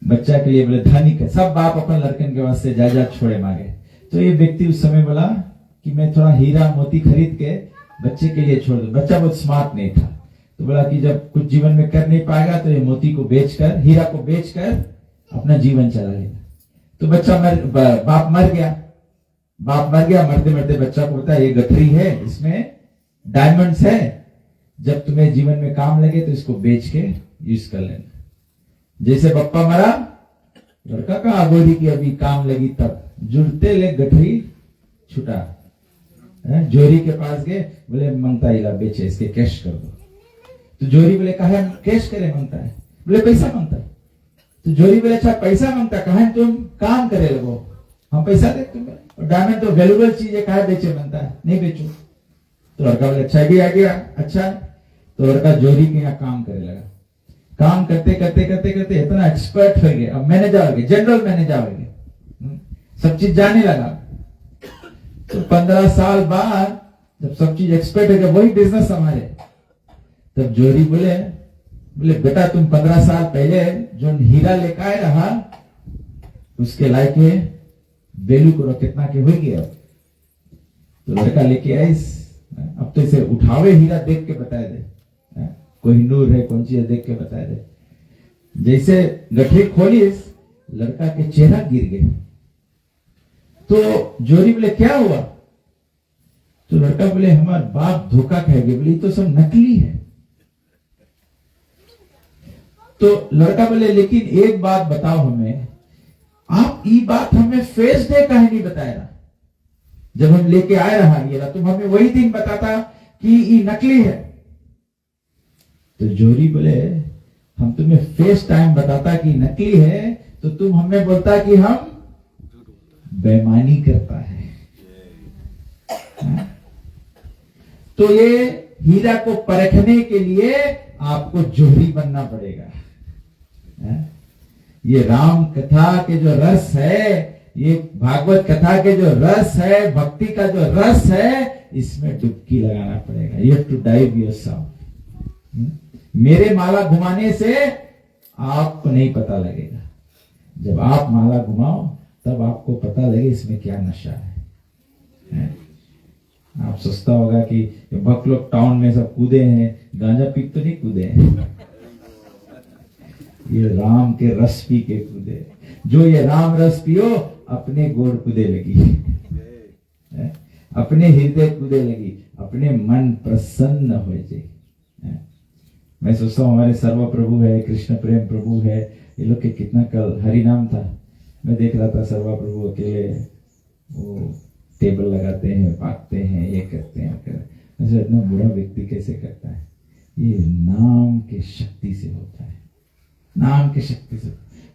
बोले धनिक है, सब बाप अपन लड़कन के वास्ते जायदाद छोड़े मांगे। तो ये व्यक्ति उस समय बोला कि मैं थोड़ा हीरा मोती खरीद के बच्चे के लिए छोड़ दूं। बच्चा बहुत स्मार्ट नहीं था, तो बोला कि जब कुछ जीवन में कर नहीं पाएगा तो ये मोती को बेचकर, हीरा को बेचकर अपना जीवन चला लेगा। तो बाप मर गया। बाप मर गया, मरते मरते बच्चा बोलता है ये गठरी है, इसमें डायमंड्स है, जब तुम्हें जीवन में काम लगे तो इसको बेच के यूज कर लेना। जैसे पप्पा मरा, लड़का का अगोरी की अभी काम लगी, तब जुड़ते ले गठरी छुटा, जोरी के पास गए, बोले मंगता इला बेचे, इसके कैश कर दो। तो जोरी बोले कहा कैश करे मांगता है, बोले पैसा मांगता है। तो जोरी बोले अच्छा पैसा मांगता, कहा तुम काम करे लगो, हम पैसा दे तुम्हें, डायमंड तो वैल्यूबल चीज है, कहा बेचे मांगता है, नहीं बेचो। तो लड़का बोले अच्छा भी आ गया, अच्छा। तो लड़का जोरी के यहाँ काम करे लगा, काम करते करते करते करते इतना एक्सपर्ट हो गया, अब मैनेजर हो गए, जनरल मैनेजर हो गए, सब चीज जाने लगा। तो 15 साल बाद जब सब चीज एक्सपर्ट हो गया, वही बिजनेस हमारे, तब जोरी बोले बेटा तुम 15 साल पहले जो हीरा लेकर आए रहा, उसके लायक वैल्यू करो कितना के हो गया। तो लड़का लेके आए, अब तो इसे उठावे हीरा देख के बता दे, कोहिनूर है कौन चीज देख के बता दे। जैसे गठरी खोली, लड़का के चेहरा गिर गए। तो जोरी बोले क्या हुआ? तो लड़का बोले हमारा बाप धोखा खा गए, बोले तो सब नकली है। तो लड़का बोले लेकिन एक बात बताओ हमें, आप ये बात हमें फेस डे काहे नहीं बताया, जब हम लेके आए रहा ये, तुम हमें वही दिन बताता कि ये नकली है। तो जोरी बोले हम तुम्हें फेस टाइम बताता कि नकली है, तो तुम हमें बोलता कि हम बेईमानी करता है। तो ये हीरा को परखने के लिए आपको जोहरी बनना पड़ेगा। ये राम कथा के जो रस है, ये भागवत कथा के जो रस है, भक्ति का जो रस है, इसमें डुबकी लगाना पड़ेगा। You have to dive yourself. मेरे माला घुमाने से आपको नहीं पता लगेगा, जब आप माला घुमाओ तब आपको पता लगे इसमें क्या नशा है। आप सोचता होगा कि भक्त लोग टाउन में सब कूदे हैं, गांजा पी तो नहीं कूदे हैं, ये राम के रस पी के कूदे। जो ये राम रस पियो अपने गोड़ कूदे लगी, अपने हृदय कूदे लगी, अपने मन प्रसन्न हो जाए। मैं सोचता हूँ हमारे सर्व प्रभु है, कृष्ण प्रेम प्रभु है, ये लोग के कितना कल हरि नाम था। मैं देख रहा था सर्व प्रभु अकेले वो टेबल लगाते हैं, पाकते हैं, ये करते हैं, ऐसे इतना बुरा व्यक्ति कैसे करता है? ये नाम के शक्ति से होता है, नाम की शक्ति से।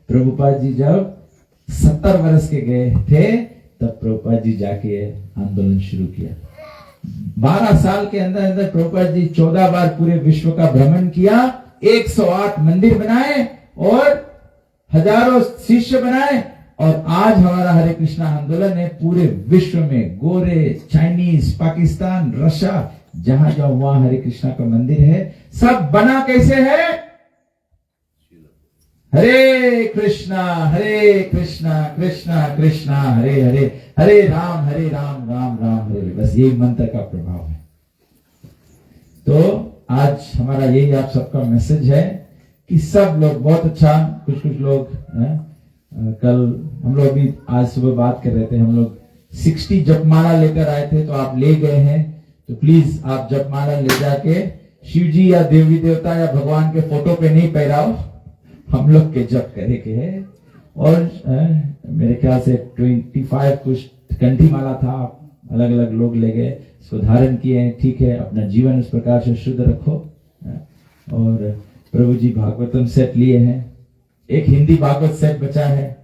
प्रभुपाद जी जब 70 वर्ष के गए थे, तब प्रभुपाद जी जाके आंदोलन शुरू किया। 12 साल के अंदर अंदर प्रभुपाद जी 14 बार पूरे विश्व का भ्रमण किया, 108 मंदिर बनाए और हजारों शिष्य बनाए। और आज हमारा हरे कृष्णा आंदोलन है पूरे विश्व में, गोरे, चाइनीज, पाकिस्तान, रशिया, जहां जाओ वहां हरे कृष्णा का मंदिर है। सब बना कैसे है? हरे कृष्णा कृष्णा कृष्णा हरे हरे, हरे राम राम राम हरे। बस यही मंत्र का प्रभाव है। तो आज हमारा यही आप सबका मैसेज है कि सब लोग बहुत अच्छा, कुछ लोग कल हम लोग भी आज सुबह बात कर रहे थे, हम लोग 60 जपमाला लेकर आए थे, तो आप ले गए हैं, तो प्लीज आप जपमाला ले जाके शिव जी या देवी देवता या भगवान के फोटो पे नहीं पहराओ, हम लोग के जप करे के है। और मेरे ख्याल से 25 कुछ कंठी माला था, अलग अलग लोग ले गए, इसको धारण किए। ठीक है, अपना जीवन उस प्रकार से शुद्ध रखो। और प्रभु जी भागवतम सेट लिए हैं, एक हिंदी भागवत सेट बचा है।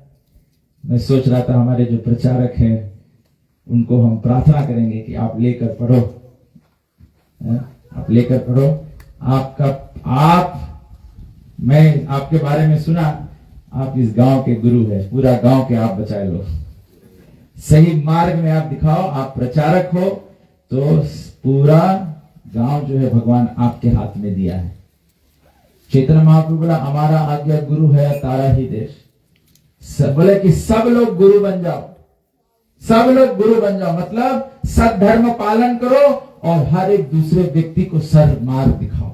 मैं सोच रहा था हमारे जो प्रचारक हैं उनको हम प्रार्थना करेंगे कि आप लेकर पढ़ो, आप लेकर पढ़ो। मैं आपके बारे में सुना, आप इस गांव के गुरु है, पूरा गांव के आप बचाए लो, सही मार्ग में आप दिखाओ, आप प्रचारक हो, तो पूरा गांव जो है भगवान आपके हाथ में दिया है। चैतन्य महाप्रभु बोला हमारा आज्ञा गुरु है तारा ही देश। बोले कि सब लोग गुरु बन जाओ, सब लोग गुरु बन जाओ, मतलब सद्धर्म पालन करो और हर एक दूसरे व्यक्ति को सन्मार्ग दिखाओ।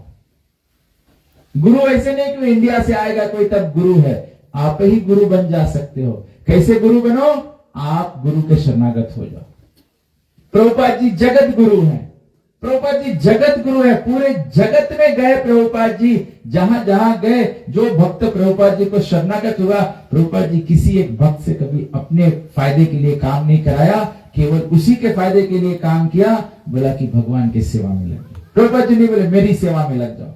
गुरु ऐसे नहीं कि इंडिया से आएगा कोई तब गुरु है, आप ही गुरु बन जा सकते हो। कैसे गुरु बनो? आप गुरु के शरणागत हो जाओ। प्रभुपाद जी जगत गुरु हैं। प्रभुपाद जी जगत गुरु है, पूरे जगत में गए प्रभुपाद जी, जहां जहां गए जो भक्त प्रभुपाद जी को शरणागत हुआ, प्रभुपाद जी किसी एक भक्त से कभी अपने फायदे के लिए काम नहीं कराया, केवल उसी के फायदे के लिए काम किया, बोला कि भगवान की सेवा में लग। प्रभुपाद जी नहीं बोले मेरी सेवा में लग जाओ,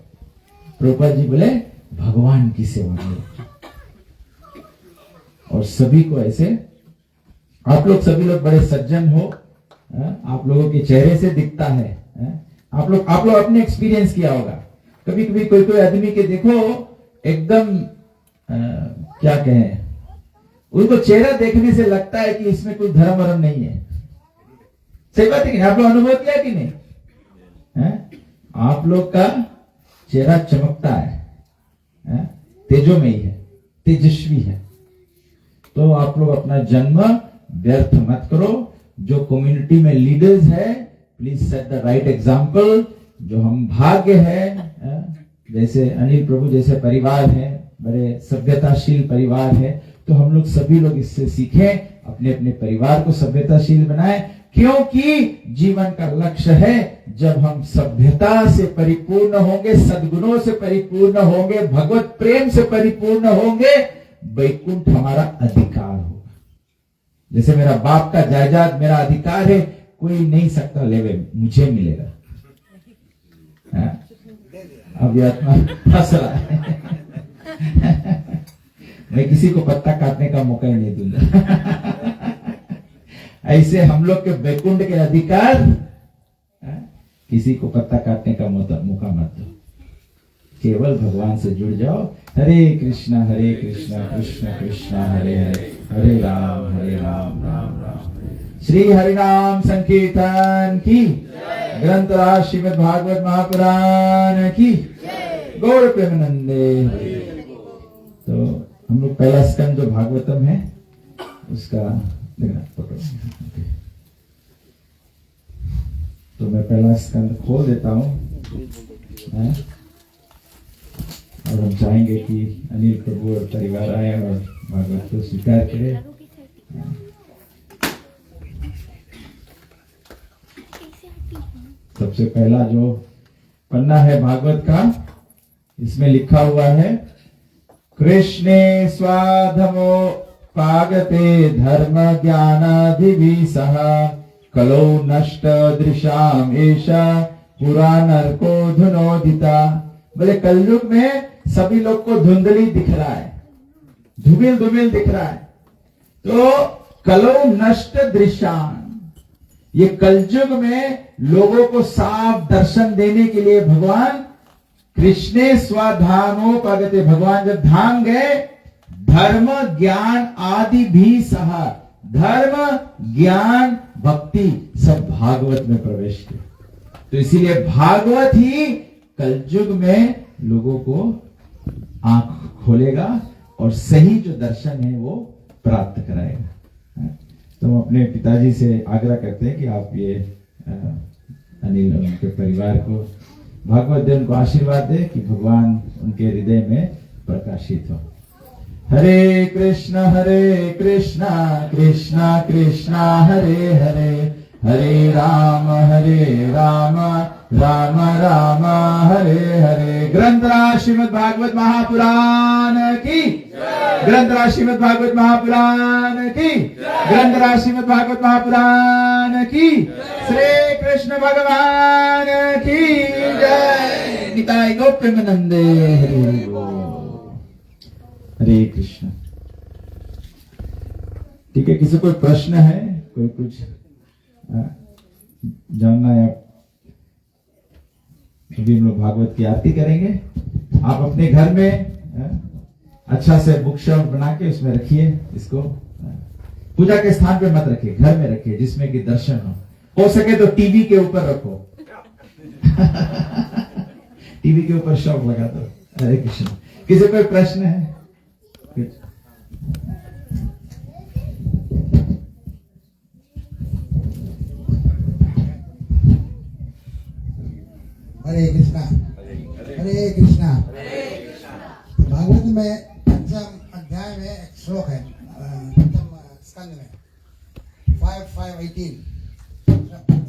प्रभुपाद जी बोले भगवान की सेवा में लग जाओ। और सभी को ऐसे, आप लोग सभी लोग बड़े सज्जन हो, आप लोगों के चेहरे से दिखता है, आप लोग अपने एक्सपीरियंस किया होगा। कभी कभी कोई आदमी के देखो एकदम क्या कहें, उनको चेहरा देखने से लगता है कि इसमें कोई धर्म वरम नहीं है। सही बात है कि नहीं? आप लोग अनुभव किया कि नहीं? आप लोग का चेहरा चमकता है, तेजोमयी है, तेजस्वी है। तो आप लोग अपना जन्म व्यर्थ मत करो। जो कम्युनिटी में लीडर्स है, please set the right example. जो हम भाग्य है, जैसे अनिल प्रभु जैसे परिवार है, बड़े सभ्यताशील परिवार है, तो हम लोग सभी लोग इससे सीखें, अपने अपने परिवार को सभ्यताशील बनाएं, क्योंकि जीवन का लक्ष्य है जब हम सभ्यता से परिपूर्ण होंगे, सद्गुणों से परिपूर्ण होंगे, भगवत प्रेम से परिपूर्ण होंगे, वैकुंठ हमारा अधिकार होगा। जैसे मेरा बाप का जायदाद मेरा अधिकार है, कोई नहीं सकता लेवे, मुझे मिलेगा। अब ये आत्मा फंस रहा है। मैं किसी को पत्ता काटने का मौका ही नहीं दूंगा। ऐसे हम लोग के वैकुंठ के अधिकार, किसी को पत्ता काटने का मौका मत दो, केवल भगवान से जुड़ जाओ। हरे कृष्णा कृष्ण कृष्ण हरे हरे, हरे राम राम राम। श्री हरिनाम संकीर्तन की, ग्रंथ राज श्रीमद् भागवत महापुराण की, गौर प्रेमानंदे। तो हम लोग पहला स्कंद जो भागवतम है उसका देखना फोटो। तो मैं पहला स्कंद खोल देता हूँ, और हम चाहेंगे कि अनिल प्रभु और परिवार आए और भागवत को स्वीकार करें। सबसे पहला जो पन्ना है भागवत का, इसमें लिखा हुआ है, कृष्णे स्वाधमो पागते धर्म ज्ञानाधिविसः कलौ नष्ट दृशाम एषा पुरा नरको धुनोदिता। बोले कलयुग में सभी लोग को धुंधली दिख रहा है, धुमिल दिख रहा है। तो कलौ नष्ट दृश्याम, ये कलयुग में लोगों को साफ दर्शन देने के लिए भगवान कृष्णे स्वधामोपगते, भगवान जब धाम गए, धर्म ज्ञान आदि भी सहा, धर्म ज्ञान भक्ति सब भागवत में प्रवेश किया। तो इसीलिए भागवत ही कलयुग में लोगों को आंख खोलेगा और सही जो दर्शन है वो प्राप्त कराएगा। तो हम अपने पिताजी से आग्रह करते हैं कि आप ये अनिल और उनके परिवार को भागवत दे, उनको आशीर्वाद दे कि भगवान उनके हृदय में प्रकाशित हो। हरे कृष्णा कृष्णा कृष्णा हरे हरे, हरे राम राम राम हरे हरे। ग्रंथराज श्रीमद् भागवत महापुराण की, ग्रंथराज श्रीमद् भागवत महापुराण की, ग्रंथराज श्रीमद् भागवत महापुराण की। श्री कृष्ण भगवान की जय। निताय गौर प्रेमानंदे। हरे कृष्ण। ठीक है, किसी कोई प्रश्न है, कोई कुछ जानना है? अभी हम लोग भागवत की आरती करेंगे। आप अपने घर में अच्छा से बुक शेल्फ बना के उसमें रखिए, इसको पूजा के स्थान पे मत रखिए, घर में रखिए जिसमें कि दर्शन हो सके तो टीवी के ऊपर रखो। टीवी के ऊपर शेल्फ लगा दो। हरे कृष्ण। किसी कोई प्रश्न है? हरे कृष्णा हरे कृष्णा। भागवत में पंचम अध्याय में एक श्लोक है, पंचम स्कंद में 5:18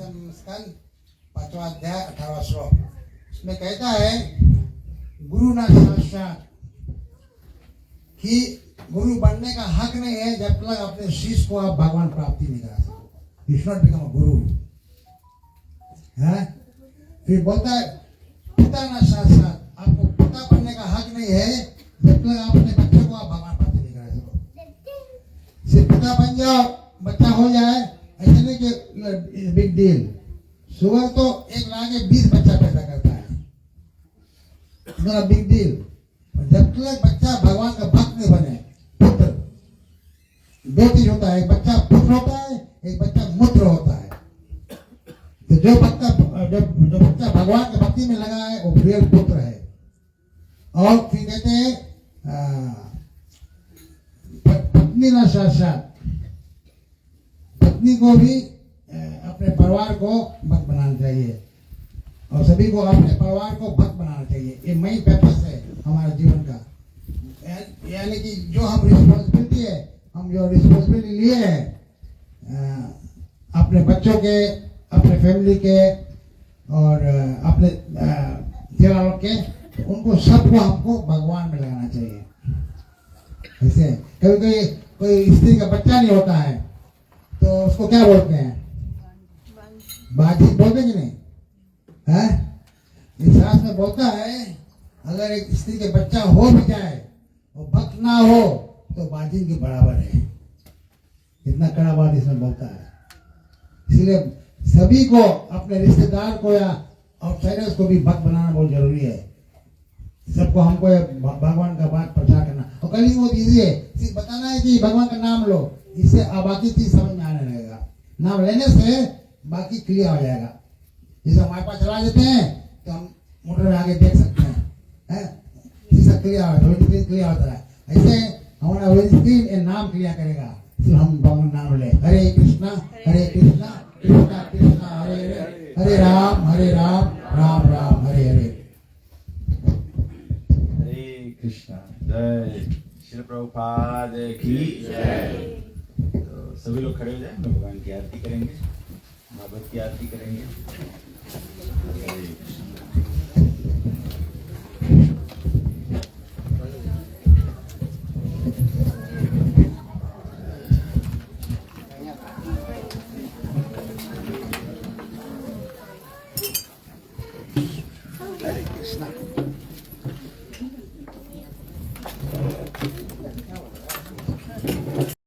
पंचम स्कंद 5वां अध्याय 18वां श्लोक। उसमें कहता है गुरु ना साक्षात, कि गुरु बनने का हक नहीं है जब तक अपने शिष्य को आप भगवान प्राप्ति नहीं करा सको। You should not become a गुरु है। फिर बोलता है पिता ना साक्षात, आपको पिता बनने का हक नहीं है जब तक आप अपने बच्चे को आप भगवान प्राप्ति नहीं करा सको। सिर्फ पिता बन जाओ, बच्चा हो जाए, ऐसे नहीं कि बिग डील। सुअर तो एक लाके 20 बच्चा पैदा करता है, बिग डील। जब तक बच्चा भगवान का भक्त नहीं बने, पुत्र, 2 चीज होता है, एक बच्चा पुत्र होता है, एक बच्चा मूत्र होता है। तो जो बच्चा भगवान की भक्ति में लगा है वो रियल पुत्र है। और फिर कहते हैं पत्नी ना साक्षात, पत्नी को भी अपने परिवार को भक्त बनाना चाहिए और सभी को अपने परिवार को भक्त बनाना चाहिए। ये मेन पर्पस है हमारे जीवन का। यानी कि जो हम रिस्पॉन्सिबिलिटी है, हम जो रिस्पॉन्सिबिलिटी लिए है अपने बच्चों के, अपने फैमिली के और अपने जीवन के, उनको सबको हमको भगवान में लगाना चाहिए। ऐसे कभी कोई स्त्री का बच्चा नहीं होता है तो उसको क्या बोलते हैं? बाजी बोलते कि नहीं है? इस शास्त्र में बोलता है अगर एक स्त्री के बच्चा हो भी जाए और भक्त ना हो तो बाजिन के बराबर है। इतना कड़ा बात इसमें बोलता है। इसलिए सभी को, अपने रिश्तेदार को या आउटसाइडर्स को भी भक्त बनाना बहुत जरूरी है। सबको हमको भगवान का बात प्रचार करना। और कल ही बहुत ईजी है, सिर्फ बताना है कि भगवान का नाम लो, इससे बाकी चीज समझ में आने लगेगा। नाम लेने से बाकी क्लियर हो जाएगा। जैसे हमारे पास चला देते हैं तो हम मोटर में आगे देख सकते हैं, शीशा क्लियर होता है। ऐसे हमारा स्क्रीन नाम क्लियर करेगा, फिर हम भगवान नाम ले, हरे कृष्णा कृष्णा कृष्णा हरे हरे, हरे राम राम राम हरे हरे। हरे कृष्णा। जय श्री प्रभुपाद की जय। तो सभी लोग खड़े हो जाए, हम भगवान की आरती करेंगे, भागवत की आरती करेंगे। हरे कृष्ण।